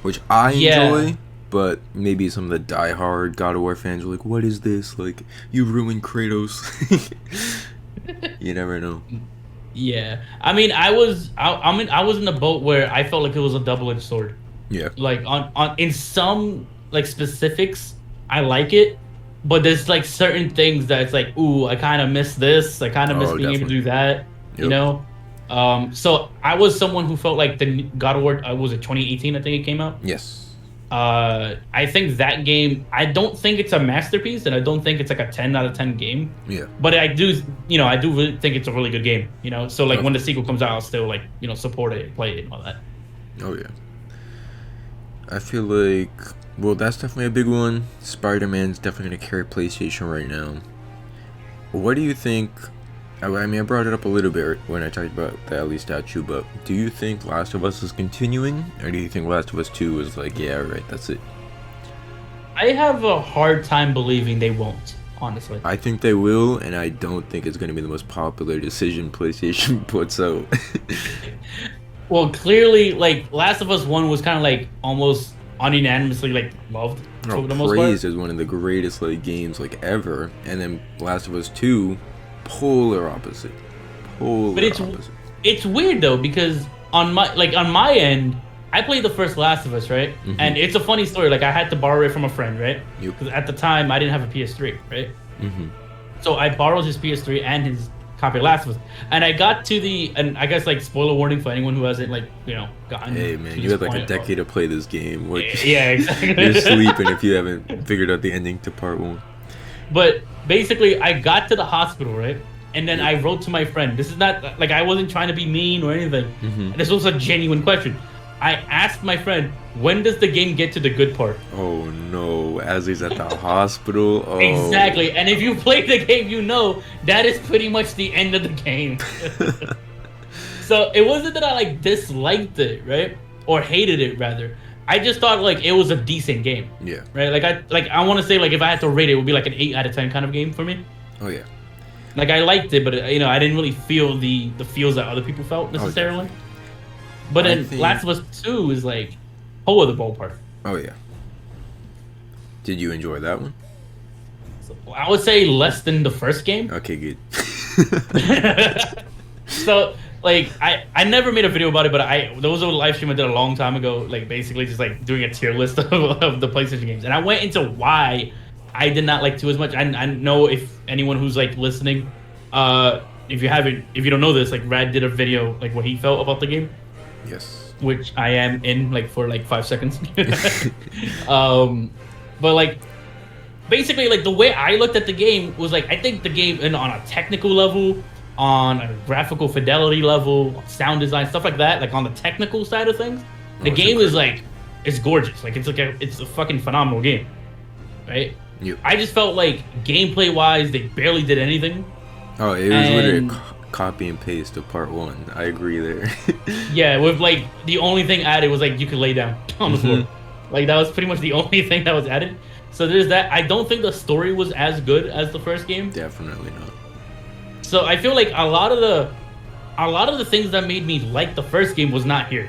which I enjoy. But maybe some of the die-hard God of War fans are like, "What is this? Like, you ruined Kratos." You never know. Yeah, I mean, I was in the boat where I felt like it was a double-edged sword. Yeah. Like on in some like specifics, I like it, but there's like certain things that it's like, ooh, I kind of miss this. I kind of miss being able to do that. You know. So I was someone who felt like the God of War was it 2018? I think it came out. Yes. I think that game, I don't think it's a masterpiece, and I don't think it's like a 10 out of 10 game. Yeah. But I do really think it's a really good game, So like when the sequel comes out, I'll still like, support it, play it, and all that. Oh yeah. I feel like, well, that's definitely a big one. Spider-Man's definitely gonna carry PlayStation right now. What do you think? I mean, I brought it up a little bit when I talked about the Ellie statue, but do you think Last of Us is continuing, or do you think Last of Us 2 is like, yeah, right, that's it? I have a hard time believing they won't, honestly. I think they will, and I don't think it's going to be the most popular decision PlayStation puts out. Well, clearly, like, Last of Us 1 was kind of like almost unanimously like loved for the most part. Praised as one of the greatest like games like ever, and then Last of Us 2, polar opposite. But it's weird though, because on my end, I played the first Last of Us, right? And it's a funny story. Like I had to borrow it from a friend, right? Because at the time I didn't have a PS3, right? So I borrowed his PS3 and his copy of Last of Us, and I got to and I guess like spoiler warning for anyone who hasn't gotten. Hey man, you had like a decade to play this game. Yeah, exactly. You're sleeping if you haven't figured out the ending to part 1. But basically, I got to the hospital, right? And then I wrote to my friend. This is not like I wasn't trying to be mean or anything. This was a genuine question. I asked my friend, when does the game get to the good part? Oh no, as he's at the hospital. Oh. Exactly. And if you played the game, that is pretty much the end of the game. So it wasn't that I like disliked it, right? Or hated it rather. I just thought like it was a decent game. Yeah. Right? I want to say like if I had to rate it, it would be like an 8 out of 10 kind of game for me. Oh yeah. Like I liked it, but I didn't really feel the feels that other people felt necessarily. But then Last of Us 2 is like whole other ballpark. Oh yeah. Did you enjoy that one? So, I would say less than the first game. Okay, good. So like I never made a video about it, but there was a live stream I did a long time ago, like basically just like doing a tier list of the PlayStation games, and I went into why I did not like 2 as much. I know if anyone who's like listening, if you don't know this, like Rad did a video like what he felt about the game. Yes. Which I am in like for like 5 seconds. But like basically like the way I looked at the game was like I think the game on a technical level, on a graphical fidelity level, sound design, stuff like that, like on the technical side of things, the game is like it's gorgeous. Like it's a fucking phenomenal game. Right? Yep. I just felt like gameplay wise they barely did anything. Oh, it was literally copy and paste of part 1. I agree there. Yeah, with like the only thing added was like you could lay down on the floor. Like that was pretty much the only thing that was added. So there's that. I don't think the story was as good as the first game. Definitely not. So I feel like a lot of the things that made me like the first game was not here.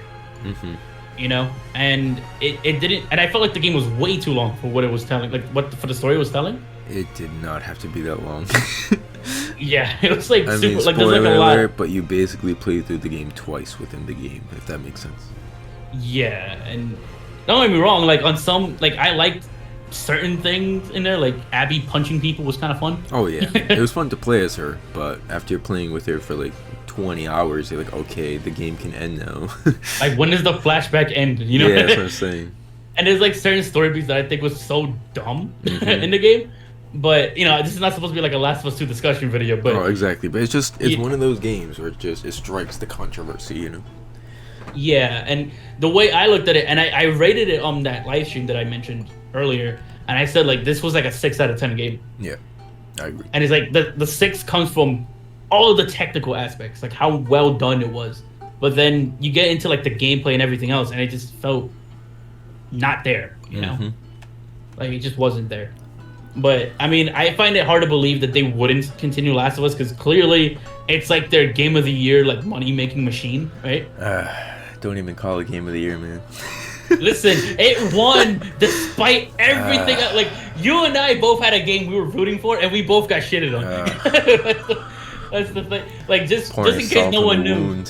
You know, and it didn't. And I felt like the game was way too long for what it was telling. Like for the story it was telling. It did not have to be that long. Yeah, it was like super. Spoiler like there's like a lot. alert, but you basically played through the game twice within the game, if that makes sense. Yeah, and don't get me wrong. Like on some, like I liked certain things in there. Like Abby punching people was kind of fun. Oh yeah, it was fun to play as her, but after you're playing with her for like 20 hours, you're like, okay, the game can end now. Like when does the flashback end? You know? Yeah, that's what I'm saying. And there's like certain story beats that I think was so dumb in the game. But you know, this is not supposed to be like a Last of Us 2 discussion video. But oh, exactly. But it's one of those games where it strikes the controversy, you know. Yeah, and the way I looked at it, and I rated it on that live stream that I mentioned earlier, and I said like this was like a 6 out of 10 game. Yeah, I agree. And it's like the 6 comes from all of the technical aspects, like how well done it was. But then you get into like the gameplay and everything else, and it just felt not there, you know? Like it just wasn't there. But I mean, I find it hard to believe that they wouldn't continue Last of Us because clearly it's like their game of the year, like money making machine, right? Don't even call it game of the year, man. Listen, it won despite everything. Like you and I both had a game we were rooting for, and we both got shitted on. That's the thing. Like just in case no one knew.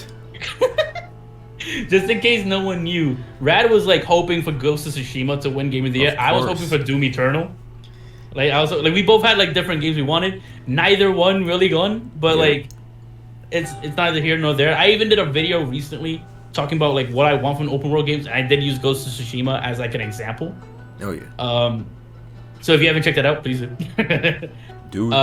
Just in case no one knew, Rad was like hoping for Ghost of Tsushima to win Game of the Year. I was hoping for Doom Eternal. Like I was like, we both had like different games we wanted. Neither one really won, but like, it's neither here nor there. I even did a video recently talking about like what I want from open world games. And I did use Ghost of Tsushima as like an example. Oh yeah. So if you haven't checked that out, please do.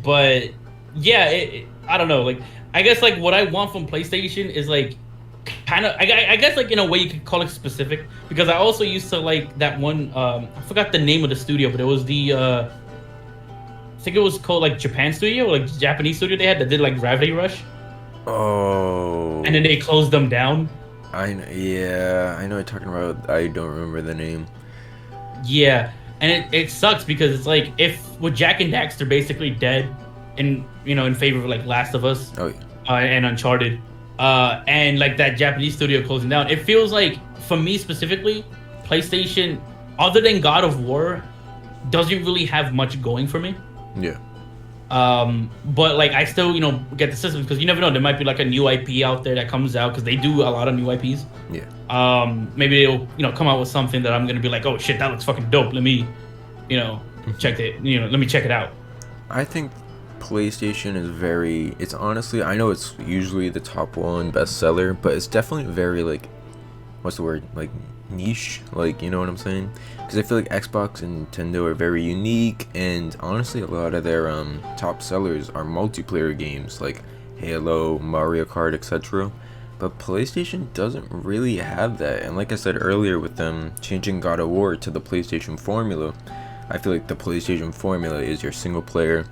But yeah, I don't know. Like I guess like what I want from PlayStation is like kind of I guess like in a way you could call it specific because I also used to like that one I forgot the name of the studio, but it was the I think it was called like Japan Studio or like Japanese studio they had that did like Gravity Rush. Oh. And then they closed them down. I know what you're talking about. I don't remember the name. Yeah, and it sucks because it's like if with Jack and Daxter basically dead in favor of like Last of Us and Uncharted. And like that Japanese studio closing down, it feels like for me specifically, PlayStation, other than God of War, doesn't really have much going for me. Yeah. But like I still get the system because you never know, there might be like a new IP out there that comes out because they do a lot of new IPs. Yeah. Maybe they'll come out with something that I'm gonna be like, oh shit, that looks fucking dope. Let me, check it. Let me check it out. I think PlayStation is it's honestly, I know it's usually the top one bestseller, but it's definitely very like, what's the word, like niche, like, you know what I'm saying? Because I feel like Xbox and Nintendo are very unique, and honestly a lot of their top sellers are multiplayer games like Halo, Mario Kart, etc. But PlayStation doesn't really have that, and like I said earlier with them changing God of War to the PlayStation formula, I feel like the PlayStation formula is your single player,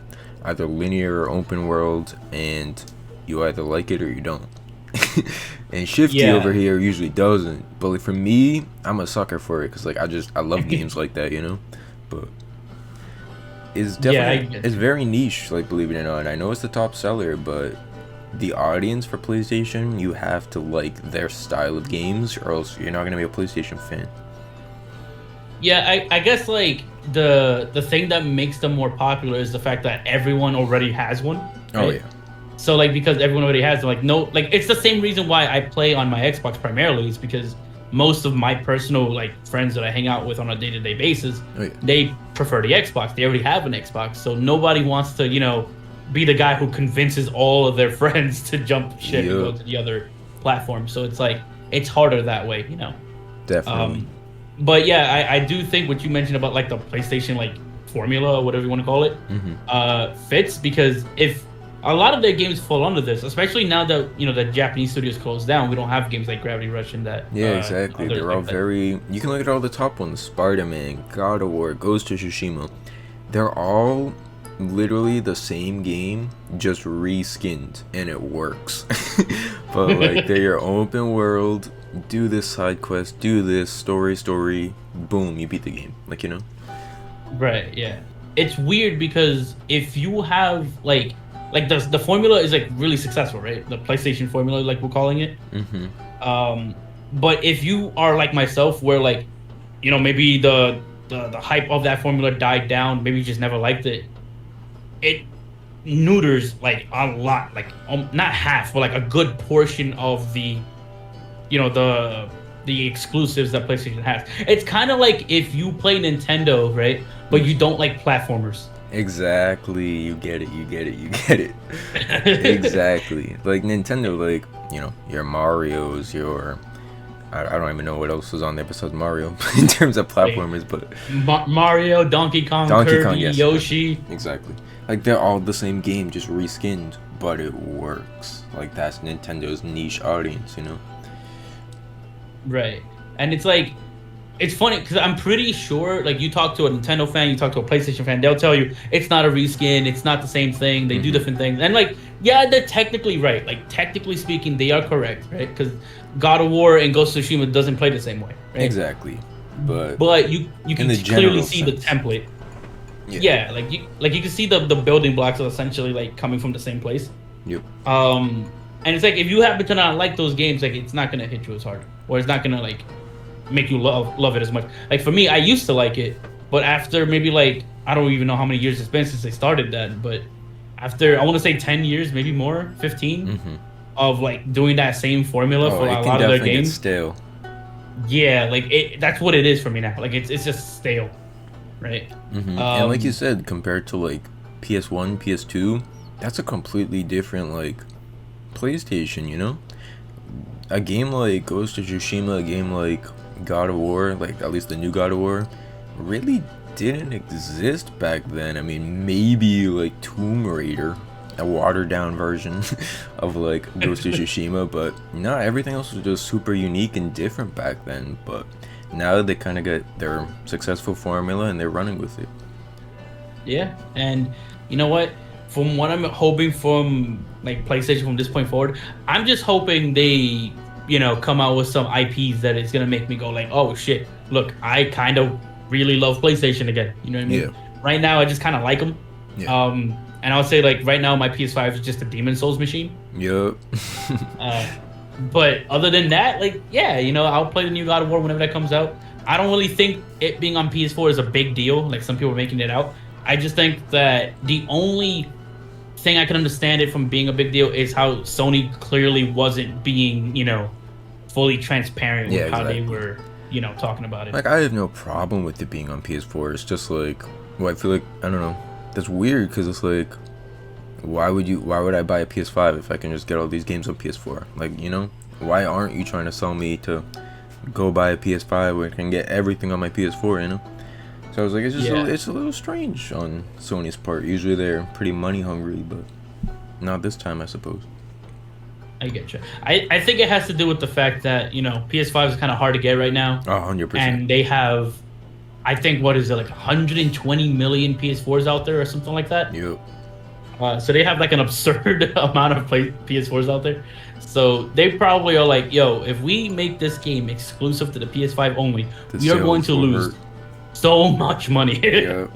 either linear or open world, and you either like it or you don't. And Shifty over here usually doesn't, but like for me, I'm a sucker for it because like I love games like that, but it's definitely it's very niche, like, believe it or not. I know it's the top seller, but the audience for PlayStation, you have to like their style of games or else you're not gonna be a PlayStation fan. Yeah, I guess like the thing that makes them more popular is the fact that everyone already has one. Right? Oh yeah. So like because everyone already has them, like no, like it's the same reason why I play on my Xbox primarily is because most of my personal like friends that I hang out with on a day-to-day basis, they prefer the Xbox. They already have an Xbox, so nobody wants to be the guy who convinces all of their friends to jump ship and go to the other platform. So it's like it's harder that way, Definitely. But yeah, I do think what you mentioned about like the PlayStation like formula or whatever you want to call it fits, because if a lot of their games fall under this, especially now that the Japanese studios closed down, we don't have games like Gravity Rush and that. Yeah, exactly. They're all very. You can look at all the top ones: Spider-Man, God of War, Ghost of Tsushima. They're all literally the same game, just reskinned, and it works. But like they're your open world. Do this side quest, do this story, boom, you beat the game. Like Right, yeah. It's weird because if you have like the formula is like really successful, right? The PlayStation formula, like we're calling it. But if you are like myself, where like maybe the hype of that formula died down, maybe you just never liked it. It neuters like a lot, like not half, but like a good portion of the the exclusives that PlayStation has. It's kind of like if you play Nintendo, right, but you don't like platformers. Exactly. You get it. Exactly. Like Nintendo, like your Mario's, your I don't even know what else was on there besides Mario in terms of platformers, but Mario, Donkey Kong, Kirby, yes, Yoshi. Exactly. Like they're all the same game, just reskinned, but it works. Like that's Nintendo's niche audience, Right. And it's like, it's funny because I'm pretty sure, like, you talk to a Nintendo fan, you talk to a PlayStation fan, they'll tell you it's not a reskin, it's not the same thing, they do different things. And, like, yeah, they're technically right. Like, technically speaking, they are correct, right? Because God of War and Ghost of Tsushima doesn't play the same way, right? Exactly. But you can clearly see the template. Yeah, like you can see the building blocks are essentially, like, coming from the same place. Yep. And it's like, if you happen to not like those games, like, it's not going to hit you as hard. Or it's not going to, like, make you love it as much. Like, for me, I used to like it. But after maybe, like, I don't even know how many years it's been since they started that. But after, I want to say 10 years, maybe more, 15, of, like, doing that same formula for a lot of their games. Get stale. Yeah, like, that's what it is for me now. Like, it's just stale. Right? And like you said, compared to, like, PS1, PS2, that's a completely different, like, PlayStation, a game like Ghost of Tsushima, a game like God of War, like at least the new God of War, really didn't exist back then. I mean, maybe like Tomb Raider, a watered down version of like Ghost of Tsushima, but no, everything else was just super unique and different back then. But now they kind of got their successful formula and they're running with it. Yeah, and you know what? From what I'm hoping from like PlayStation from this point forward, I'm just hoping they, come out with some IPs that is gonna make me go like, oh shit, look, I kind of really love PlayStation again. You know what I mean? Yeah. Right now, I just kind of like them. Yeah. And I would say like right now, my PS5 is just a Demon Souls machine. Yep. But other than that, like, yeah, I'll play the new God of War whenever that comes out. I don't really think it being on PS4 is a big deal. Like some people are making it out. I just think that the only thing I can understand it from being a big deal is how Sony clearly wasn't being, fully transparent with how they were, talking about it. Like, I have no problem with it being on PS4. It's just like, well, I feel like, I don't know, that's weird because it's like, why would I buy a PS5 if I can just get all these games on PS4? Like, why aren't you trying to sell me to go buy a PS5 where I can get everything on my PS4, So I was like, it's just it's a little strange on Sony's part. Usually they're pretty money hungry, but not this time, I suppose. I get you. I think it has to do with the fact that, PS5 is kind of hard to get right now. 100%. And they have, I think, what is it, like 120 million PS4s out there or something like that? Yep. So they have like an absurd amount of PS4s out there. So they probably are like, yo, if we make this game exclusive to the PS5 only, we are going to lose so much money. Yeah.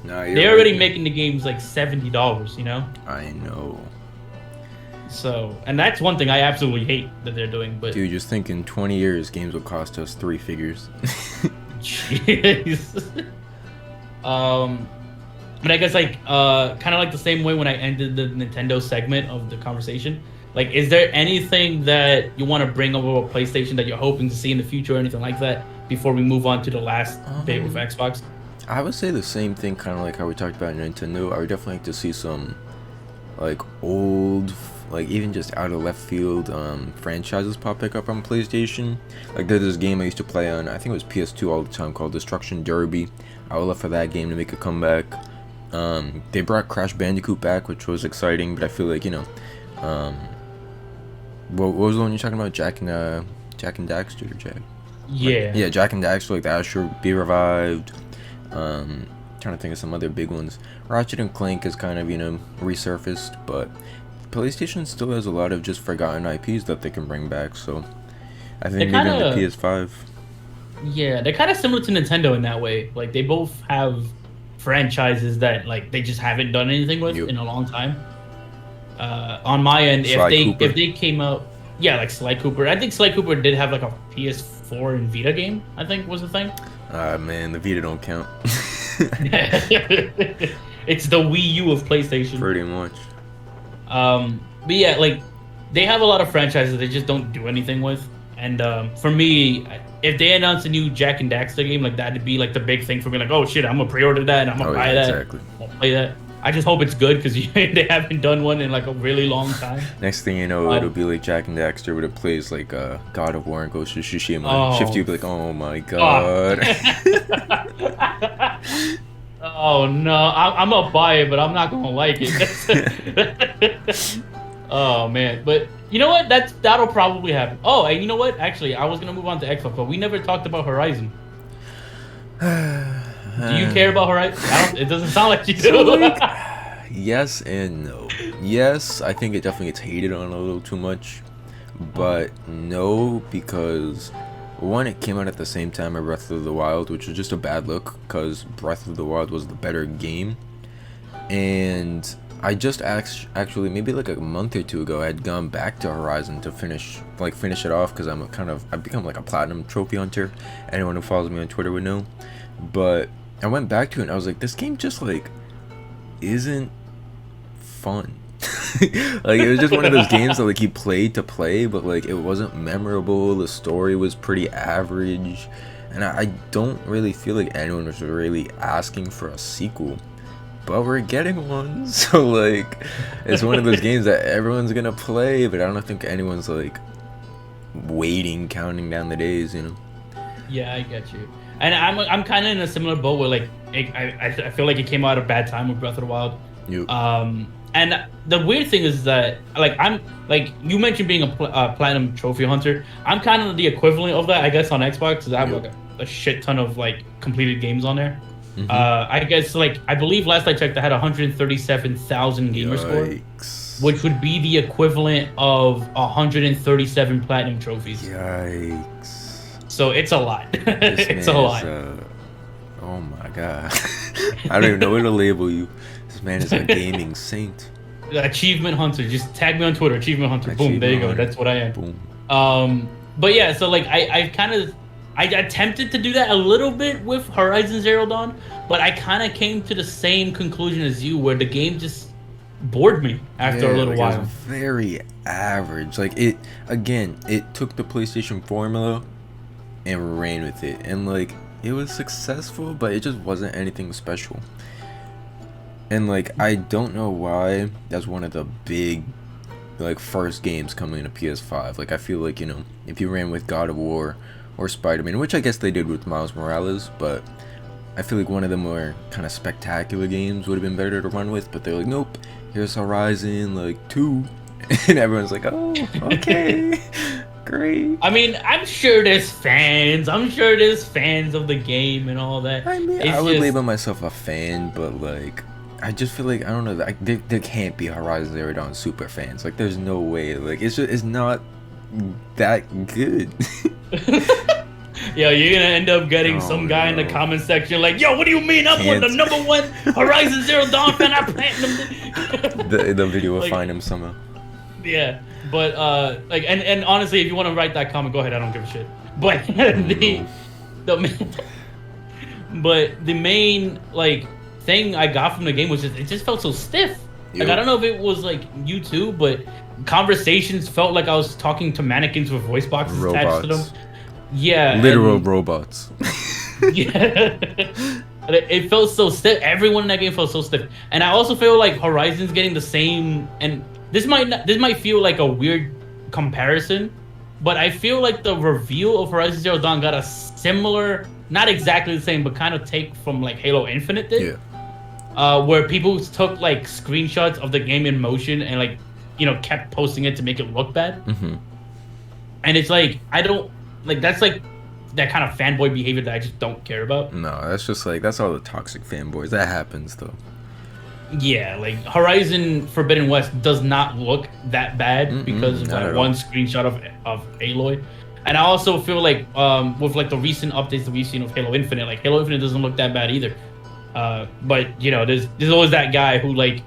Nah, they're already making the games like $70, I know. So, and that's one thing I absolutely hate that they're doing. But dude, just think in 20 years, games will cost us 3 figures. Jeez. But I guess like kind of like the same way when I ended the Nintendo segment of the conversation. Like, is there anything that you want to bring up about PlayStation that you're hoping to see in the future or anything like that before we move on to the last bit with Xbox? I would say the same thing, kind of like how we talked about Nintendo. I would definitely like to see some like old, like even just out of left field franchises pop back up on PlayStation. Like there's this game I used to play on, I think it was PS2 all the time, called Destruction Derby. I would love for that game to make a comeback. They brought Crash Bandicoot back, which was exciting, but I feel like, what was the one you're talking about? Jak and Daxter, or Jak? Yeah. Like, yeah, Jak and Daxter, like that should be revived. Trying to think of some other big ones. Ratchet and Clank is kind of, resurfaced, but PlayStation still has a lot of just forgotten IPs that they can bring back, so I think maybe on the PS5. Yeah, they're kind of similar to Nintendo in that way. Like, they both have franchises that, like, they just haven't done anything with in a long time. On my end, if they came out, yeah, like Sly Cooper. I think Sly Cooper did have like a PS4 and Vita game, I think was the thing. Man, the Vita don't count. It's the Wii U of PlayStation. Pretty much. But yeah, like they have a lot of franchises they just don't do anything with. And for me, if they announce a new Jak and Daxter game, like that'd be like the big thing for me. Like, oh shit, I'm gonna pre-order that and I'm gonna buy that. Exactly. I'll play that. I just hope it's good because they haven't done one in like a really long time. Next thing you know, it'll be like Jak and Daxter, but it plays like God of War and Ghost of Tsushima. Oh. Shifty will be like, oh my god. Oh no, I'm gonna buy it, but I'm not gonna like it. Oh man, but you know what? That'll probably happen. Oh, and you know what? Actually, I was gonna move on to Xbox, but we never talked about Horizon. Do you care about Horizon? It doesn't sound like you do. So, like, yes and no. Yes, I think it definitely gets hated on a little too much, but no, because one, it came out at the same time as Breath of the Wild, which was just a bad look because Breath of the Wild was the better game. And I just actually maybe like a month or two ago I had gone back to Horizon to finish it off because I've become like a platinum trophy hunter. Anyone who follows me on Twitter would know. But I went back to it and I was like, this game just like isn't fun. Like it was just one of those games that like you played to play, but like it wasn't memorable. The story was pretty average, and I don't really feel like anyone was really asking for a sequel. But we're getting one, so like it's one of those games that everyone's gonna play, but I don't think anyone's like waiting, counting down the days, Yeah, I get you. And I'm kind of in a similar boat where like I feel like it came out at a bad time with Breath of the Wild. Yep. And the weird thing is that like I'm like you mentioned being a platinum trophy hunter. I'm kind of the equivalent of that, I guess, on Xbox. Because I have like a shit ton of like completed games on there. Mm-hmm. I guess like I believe last I checked I had 137,000 gamer score, which would be the equivalent of 137 platinum trophies. Yikes. So it's a lot. It's a lot. Oh my god. I don't even know where to label you. This man is a gaming saint. Achievement hunter. Just tag me on Twitter. Achievement hunter. Boom. There you go. That's what I am. Boom. But yeah. So like I attempted to do that a little bit with Horizon Zero Dawn, but I kind of came to the same conclusion as you, where the game just bored me after a little while. It was very average. Like it took the PlayStation formula and ran with it, and like it was successful, but it just wasn't anything special. And like I don't know why that's one of the big like first games coming to PS5. Like I feel like if you ran with God of War or Spider-Man, which I guess they did with Miles Morales, but I feel like one of the more kind of spectacular games would have been better to run with. But they're like, nope, here's Horizon like 2, and everyone's like, oh, okay. Great. I mean, I'm sure there's fans. I'm sure there's fans of the game and all that. I mean, I would label myself a fan, but like, I just feel like I don't know. Like, there can't be Horizon Zero Dawn super fans. Like, there's no way. Like, it's not that good. Yo, you're gonna end up getting some guy in the comment section like, yo, what do you mean? I'm the #1 Horizon Zero Dawn fan. I platinum. The video will find him somehow. Yeah. But like and honestly, if you want to write that comment, go ahead. I don't give a shit. But the main like thing I got from the game was it just felt so stiff. Like I don't know if it was like you too, but conversations felt like I was talking to mannequins with voice boxes attached to them. Yeah, literal robots. Yeah, it felt so stiff. Everyone in that game felt so stiff, and I also feel like Horizon's getting the same. And this might feel like a weird comparison, but I feel like the reveal of Horizon Zero Dawn got a similar, not exactly the same, but kind of take from like Halo Infinite did. Yeah. Where people took like screenshots of the game in motion and like, kept posting it to make it look bad. Mm-hmm. And it's like, I don't like, that's like that kind of fanboy behavior that I just don't care about. No, that's just like, that's all the toxic fanboys. That happens though. Yeah, like Horizon Forbidden West does not look that bad because of that one screenshot of Aloy. And I also feel like with like the recent updates that we've seen of Halo Infinite, like Halo Infinite doesn't look that bad either. But there's always that guy who like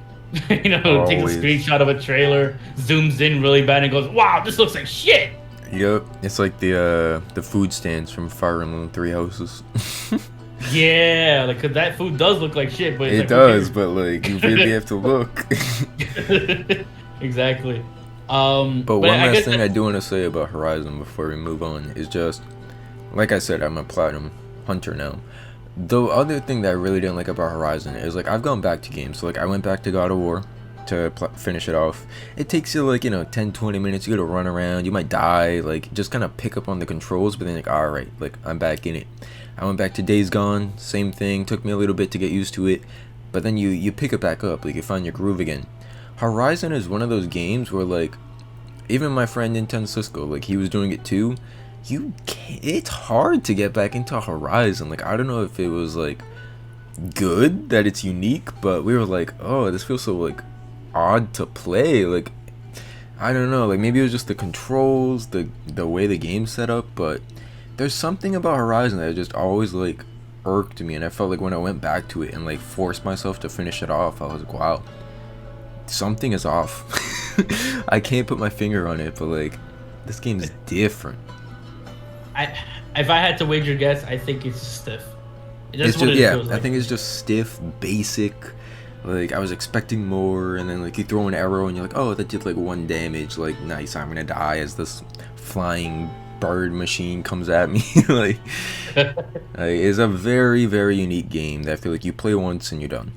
takes a screenshot of a trailer, zooms in really bad, and goes, "Wow, this looks like shit." Yep, it's like the food stands from Fire Emblem Three Houses. Yeah, like 'cause that food does look like shit, but it does, but like you really have to look. Exactly. But one last thing I do want to say about Horizon before we move on is just, like I said, I'm a platinum hunter now. The other thing that I really didn't like about Horizon is like I've gone back to games. So like I went back to God of War to finish it off. It takes you like 10-20 minutes. You gotta run around. You might die. Like just kind of pick up on the controls. But then like all right, like I'm back in it. I went back to Days Gone. Same thing. Took me a little bit to get used to it. But then you pick it back up. Like you find your groove again. Horizon is one of those games where like even my friend Nintendo Cisco, like he was doing it too. It's hard to get back into Horizon. Like I don't know if it was like good that it's unique, but we were like, oh, this feels so like odd to play. Like I don't know, like maybe it was just the controls, the way the game's set up, but there's something about Horizon that just always like irked me, and I felt like when I went back to it and like forced myself to finish it off, I was like, wow, something is off. I can't put my finger on it, but like this game's different. If I had to wager a guess, I think it's stiff. It's just, yeah, I think it's just stiff, basic. Like I was expecting more, and then like you throw an arrow and you're like, oh, that did like 1 damage. Like nice, I'm gonna die as this flying bird machine comes at me. like it's a very, very unique game that I feel like you play once and you're done.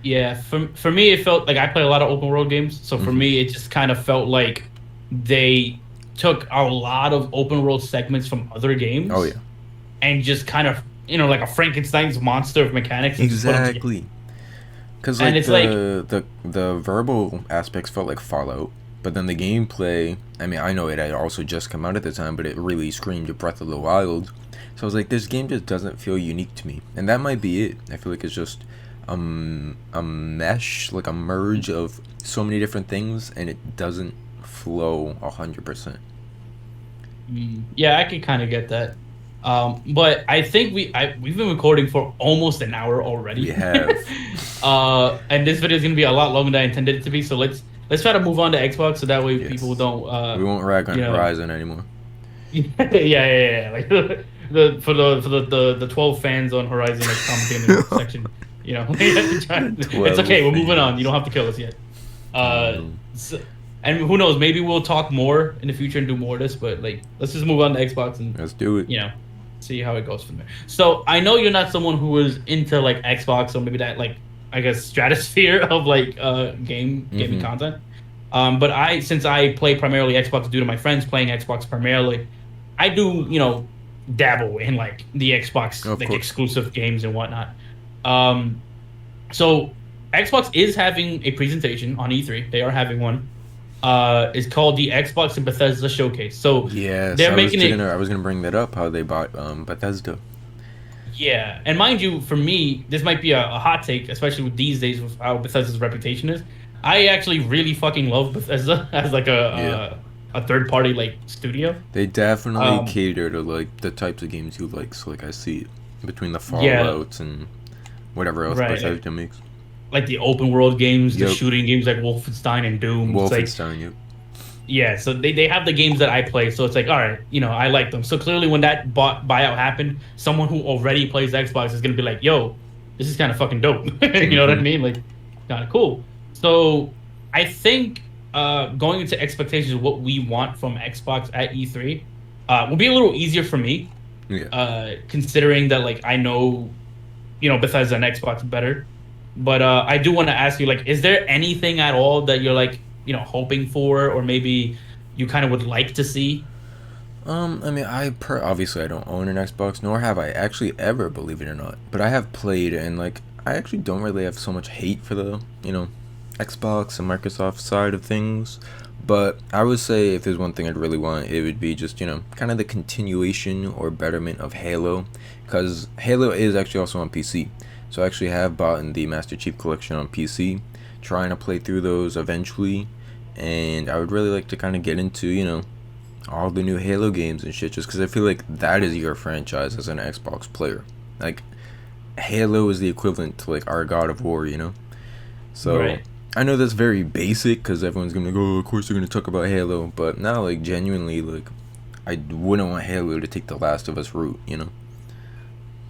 Yeah, for me, it felt like I play a lot of open world games, so for me, it just kind of felt like they took a lot of open world segments from other games. Oh yeah, and just kind of like a Frankenstein's monster of mechanics. Exactly. Because like the verbal aspects felt like Fallout, but then the gameplay. I mean, I know it had also just come out at the time, but it really screamed Breath of the Wild. So I was like, this game just doesn't feel unique to me, and that might be it. I feel like it's just a mesh, like a merge of so many different things, and it doesn't flow 100%. Yeah, I can kind of get that. But I think we've been recording for almost an hour already. We have. And this video is gonna be a lot longer than I intended it to be. So let's try to move on to Xbox, so that way people don't. We won't rag on Horizon anymore. Yeah. Like for the 12 fans on Horizon that's commenting in the section. It's okay. We're moving on. You don't have to kill us yet. And who knows? Maybe we'll talk more in the future and do more of this. But like, let's just move on to Xbox and let's do it. See how it goes from there. So I know you're not someone who is into like Xbox, or maybe that like I guess stratosphere of like gaming content. But since I play primarily Xbox due to my friends playing Xbox primarily, I do dabble in like the Xbox exclusive games and whatnot. So Xbox is having a presentation on E3. They are having one. It's called the Xbox and Bethesda Showcase. So they're making it. I was gonna bring that up. How they bought Bethesda. Yeah, and mind you, for me, this might be a hot take, especially with these days with how Bethesda's reputation is. I actually really fucking love Bethesda as like a third party like studio. They definitely cater to like the types of games you like. So like I see it between the Fallouts and whatever else Bethesda makes. Like the open world games, the shooting games like Wolfenstein and Doom. Wolfenstein, Yeah, so they have the games that I play, so it's like, all right, I like them. So clearly when that buyout happened, someone who already plays Xbox is going to be like, yo, this is kind of fucking dope. You know what I mean? Like, kind of cool. So I think going into expectations of what we want from Xbox at E3 will be a little easier for me, considering that like I know, Bethesda and Xbox better. But I do want to ask you, like, is there anything at all that you're like, hoping for, or maybe you kind of would like to see? I mean, obviously I don't own an Xbox, nor have I actually ever, believe it or not. But I have played, and like, I actually don't really have so much hate for the, Xbox and Microsoft side of things. But I would say if there's one thing I'd really want, it would be just, kind of the continuation or betterment of Halo. Because Halo is actually also on PC. So I actually have bought in the Master Chief Collection on PC, trying to play through those eventually. And I would really like to kind of get into, all the new Halo games and shit, just because I feel like that is your franchise as an Xbox player. Like, Halo is the equivalent to, like, our God of War, So, Right. I know that's very basic, because everyone's going to go, oh, of course they're going to talk about Halo, but now, like, genuinely, like, I wouldn't want Halo to take the Last of Us route,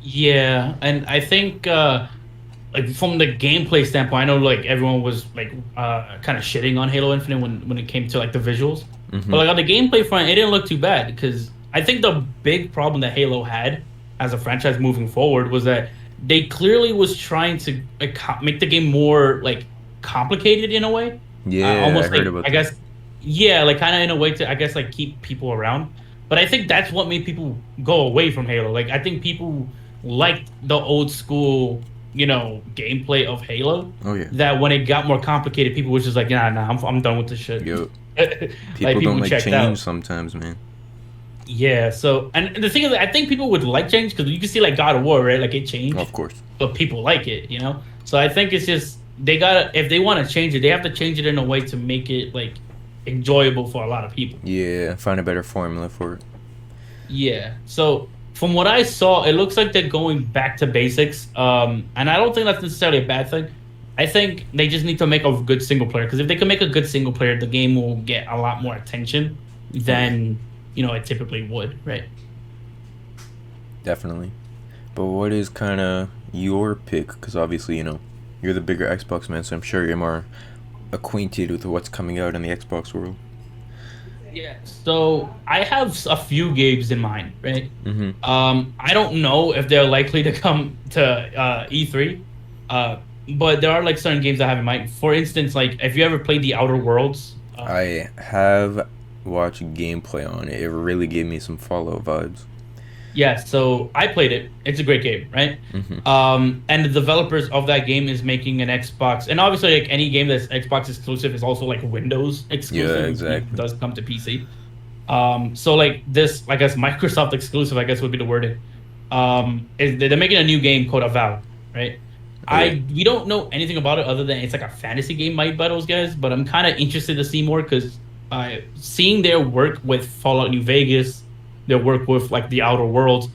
Yeah, and I think like from the gameplay standpoint, I know like everyone was like kind of shitting on Halo Infinite when it came to like the visuals, but like on the gameplay front, it didn't look too bad because I think the big problem that Halo had as a franchise moving forward was that they clearly was trying to like, make the game more like complicated in a way. Yeah, Almost I heard like about I that. guess, yeah, like kind of in a way to I guess like keep people around. But I think that's what made people go away from Halo. Like I think people liked the old school, gameplay of Halo. Oh, yeah. That when it got more complicated, people was just like, nah, I'm done with this shit. Yo, Like people don't like checked change out. sometimes, man. Yeah. So and the thing is, I think people would like change because you can see like God of War, right? Like it changed, Of course. but people like it. So I think it's just they gotta if they want to change it, they have to change it in a way to make it like enjoyable for a lot of people. Yeah, find a better formula for it. Yeah. So from what I saw, it looks like they're going back to basics. And I don't think that's necessarily a bad thing. I think they just need to make a good single player because if they can make a good single player, the game will get a lot more attention than it typically would, right? Definitely. But what is kind of your pick? Because obviously, you're the bigger Xbox man, so I'm sure you're more acquainted with what's coming out in the Xbox world. Yeah. So I have a few games in mind, right? Mm-hmm. I don't know if they're likely to come to E3, but there are like certain games I have in mind. For instance, like if you ever played The Outer Worlds, I have watched gameplay on it. It really gave me some Fallout vibes. yeah. So I played it. It's a great game, right? Mm-hmm. And the developers of that game is making an Xbox, and obviously like any game that's Xbox exclusive is also like Windows exclusive. Yeah, exactly. It does come to PC. So like this, I guess Microsoft exclusive, I guess would be the wording. Is they're making a new game called Avowed, right? We don't know anything about it other than it's like a fantasy game made by those guys, but I'm kind of interested to see more because seeing their work with Fallout New Vegas, their work with like The Outer Worlds,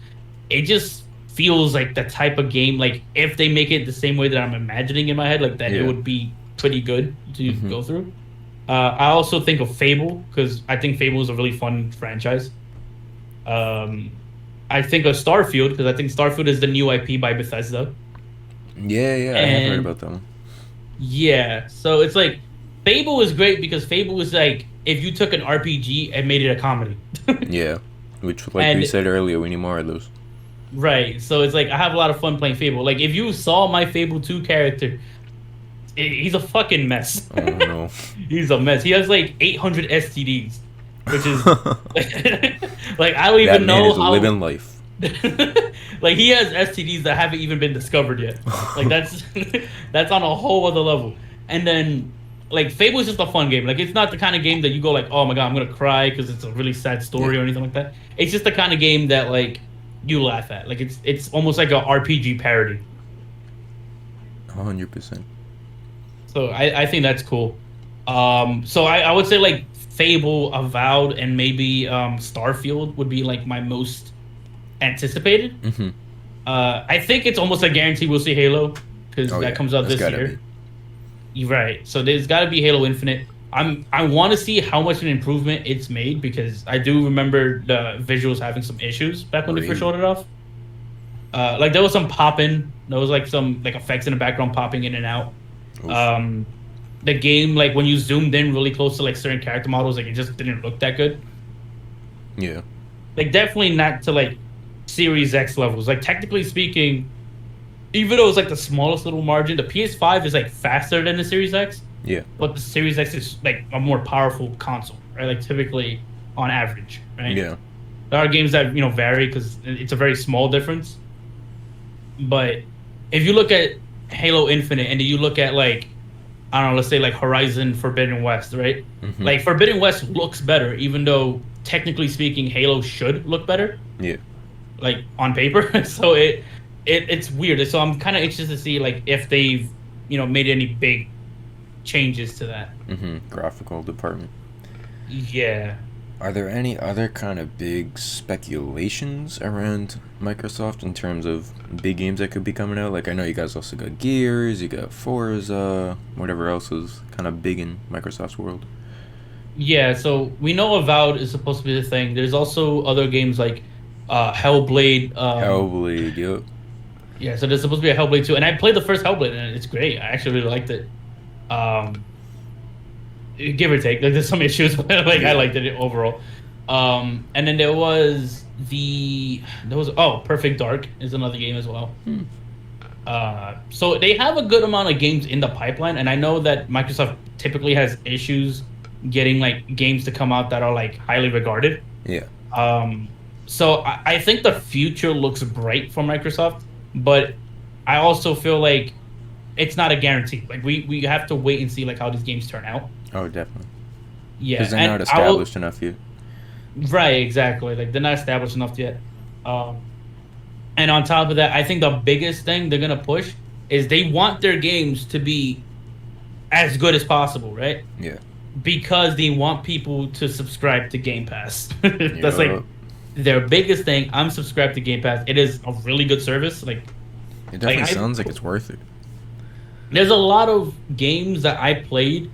it just feels like the type of game like if they make it the same way that I'm imagining in my head, like that it would be pretty good to go through. I also think of Fable because I think Fable is a really fun franchise. I think of Starfield because I think Starfield is the new IP by Bethesda. Yeah, I have heard about that one. Yeah, so it's like Fable is great because Fable is like if you took an RPG and made it a comedy. Yeah, which like we said earlier, we need more of those. Right, so it's like I have a lot of fun playing Fable. Like if you saw my Fable 2 character, he's a fucking mess. Oh no. He's a mess. He has like 800 STDs, which is like I don't even That man know is how living life. like he has STDs that haven't even been discovered yet. Like that's that's on a whole other level. And then like Fable is just a fun game. Like it's not the kind of game that you go like, oh my god, I'm gonna cry because it's a really sad story or anything like that. It's just the kind of game that like you laugh at. Like it's almost like a RPG parody. 100%. So I think that's cool. So I would say like Fable, Avowed, and maybe Starfield would be like my most anticipated. Mm-hmm. I think it's almost a guarantee we'll see Halo because that comes out this year. You're right. So there's got to be Halo Infinite. I want to see how much an improvement it's made because I do remember the visuals having some issues back when they first showed it off. Like there was some popping. There was like some like effects in the background popping in and out. Oof. Um, the game like when you zoomed in really close to like certain character models, like it just didn't look that good. Yeah. Like definitely not to like Series X levels. Like technically speaking, even though it's like the smallest little margin, the PS5 is like faster than the Series X, Yeah. but the Series X is like a more powerful console, right? Like typically on average, right? Yeah. There are games that vary because it's a very small difference. But if you look at Halo Infinite and then you look at like I don't know, let's say like Horizon Forbidden West, right? Mm-hmm. Like Forbidden West looks better, even though technically speaking, Halo should look better. Yeah. Like on paper. So it's weird. So I'm kind of interested to see like if they've made any big changes to that. Mm-hmm. Graphical department. Yeah. Are there any other kind of big speculations around Microsoft in terms of big games that could be coming out? Like, I know you guys also got Gears, you got Forza, whatever else is kind of big in Microsoft's world. Yeah, so we know Avowed is supposed to be the thing. There's also other games like Hellblade. Hellblade, yep. Yeah, so there's supposed to be a Hellblade 2. And I played the first Hellblade and it's great. I actually really liked it. Um, give or take. Like there's some issues, but like I liked it overall. And then there was Perfect Dark is another game as well. So they have a good amount of games in the pipeline, and I know that Microsoft typically has issues getting like games to come out that are like highly regarded. Yeah. So I think the future looks bright for Microsoft, but I also feel like it's not a guarantee. Like we have to wait and see like how these games turn out. Oh, definitely. Yeah, Because they're not established enough yet. Right, exactly. Like they're not established enough yet. And on top of that, I think the biggest thing they're gonna push is they want their games to be as good as possible, right? Yeah. Because they want people to subscribe to Game Pass. That's like their biggest thing. I'm subscribed to Game Pass. It is a really good service. Like it definitely sounds like it's worth it. There's a lot of games that I played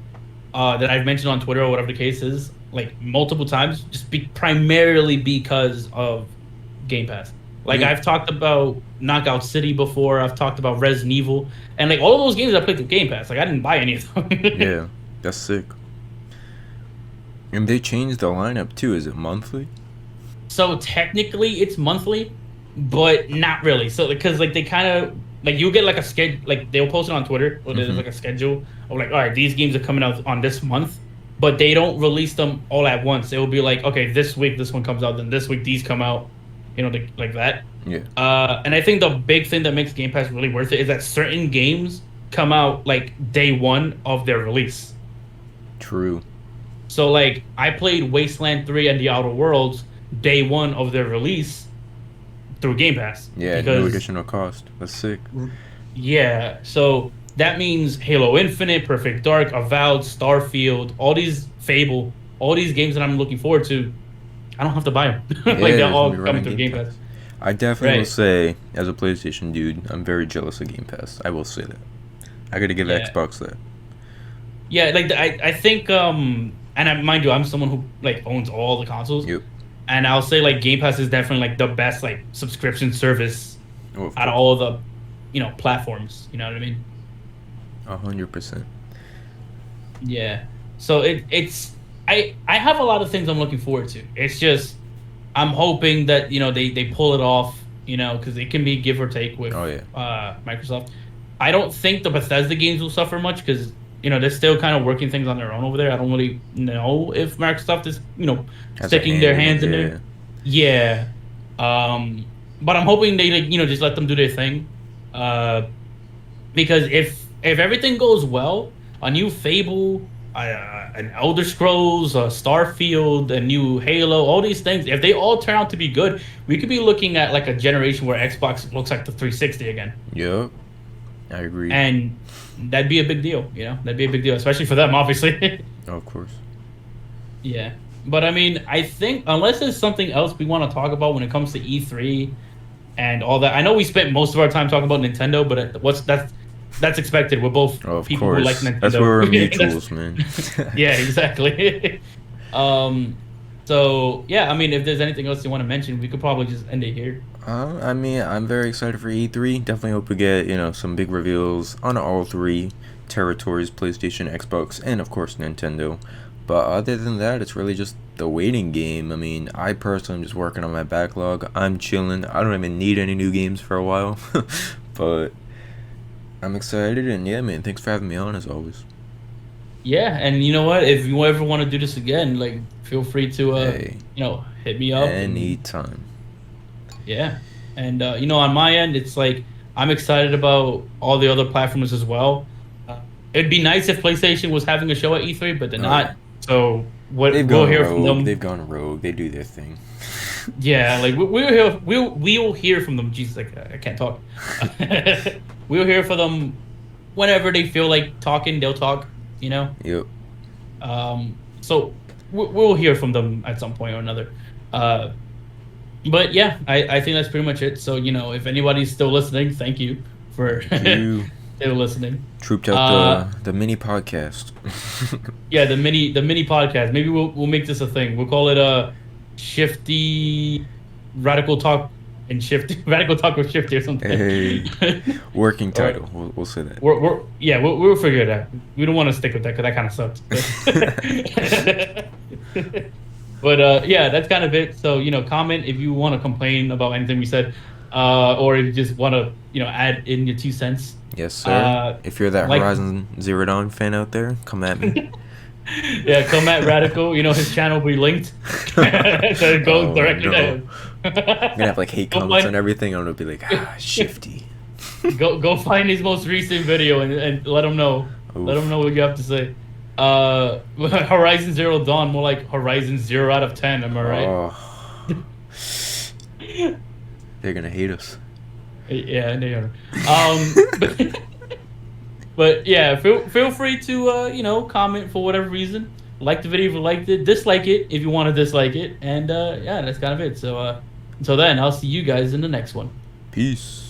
that I've mentioned on Twitter or whatever the case is, like multiple times, just primarily because of Game Pass. Like I've talked about Knockout City before. I've talked about Resident Evil, and like all of those games I played through Game Pass. Like I didn't buy any of them. Yeah, that's sick. And they changed the lineup too. Is it monthly? So technically it's monthly, but not really. So because like they kind of like you get like a schedule, like they'll post it on Twitter, or there's like a schedule of like, all right, these games are coming out on this month, but they don't release them all at once. It will be like, okay, this week this one comes out, then this week these come out, like that. Yeah. And I think the big thing that makes Game Pass really worth it is that certain games come out like day one of their release. True. So like I played Wasteland 3 and The Outer Worlds day one of their release through Game Pass. Yeah, no additional cost. That's sick. Yeah, so that means Halo Infinite, Perfect Dark, Avowed, Starfield, all these Fable, all these games that I'm looking forward to, I don't have to buy them. Like they're all coming through Game Pass. I definitely will say, as a PlayStation dude, I'm very jealous of Game Pass. I will say that. I gotta give Xbox that. Yeah, like I think, mind you, I'm someone who like owns all the consoles. Yep. And I'll say like Game Pass is definitely like the best like subscription service out of all of the, platforms. You know what I mean? 100%. Yeah. So it's I have a lot of things I'm looking forward to. It's just I'm hoping that they pull it off. Because it can be give or take with Microsoft. I don't think the Bethesda games will suffer much because they're still kind of working things on their own over there. I don't really know if Microsoft is, sticking their hands in there. Yeah. But I'm hoping they, just let them do their thing. Because if everything goes well, a new Fable, an Elder Scrolls, a Starfield, a new Halo, all these things, if they all turn out to be good, we could be looking at like a generation where Xbox looks like the 360 again. Yep. I agree. And that'd be a big deal, That'd be a big deal, especially for them, obviously. Of course. Yeah. But I mean, I think unless there's something else we want to talk about when it comes to E3 and all that. I know we spent most of our time talking about Nintendo, but that's expected. We're both people who like Nintendo. That's where we're mutuals, man. Yeah, exactly. So yeah, I mean, if there's anything else you want to mention, we could probably just end it here. I mean, I'm very excited for E3. Definitely hope we get, some big reveals on all three territories, PlayStation, Xbox, and of course Nintendo. But other than that, it's really just the waiting game. I mean, I personally am just working on my backlog. I'm chilling. I don't even need any new games for a while. But I'm excited, and yeah, man, thanks for having me on as always. Yeah, and you know what? If you ever want to do this again, like, feel free to Hey, hit me up. anytime. Yeah, and on my end, it's like I'm excited about all the other platforms as well. It'd be nice if PlayStation was having a show at E3, but they're Oh, not. yeah. So what They've we'll gone hear from rogue. them. They've gone rogue. They do their thing. Yeah, like we'll hear from them. Jesus, like I can't talk. We'll hear from them whenever they feel like talking. They'll talk. You know. Yep. So we'll hear from them at some point or another. But yeah, I think that's pretty much it. So if anybody's still listening, thank you for You still listening. trooped out the mini podcast. Yeah, the mini podcast. Maybe we'll make this a thing. We'll call it a Shifty Radical Talk and Shifty Radical Talk with Shifty or something. Hey, working All right. title. We'll say that. We'll figure it out. We don't want to stick with that because that kind of sucks. But yeah, that's kind of it. So comment if you want to complain about anything we said, or if you just want to add in your 2 cents. Yes, sir. If you're that like- Horizon Zero Dawn fan out there, come at me. Yeah, come at Radical. His channel will be linked. So it goes Oh, directly no. to him. I'm gonna have like hate Go comments find- on everything. I'm gonna be like, Shifty. Go find his most recent video and let him know. Let Oof. him know what you have to say. Horizon Zero Dawn, more like Horizon 0 out of 10. Am I right? Oh. They're gonna hate us. Yeah, they are. But yeah, feel free to comment for whatever reason. Like the video if you liked it. Dislike it if you want to dislike it. And yeah, that's kind of it. So until then, I'll see you guys in the next one. Peace.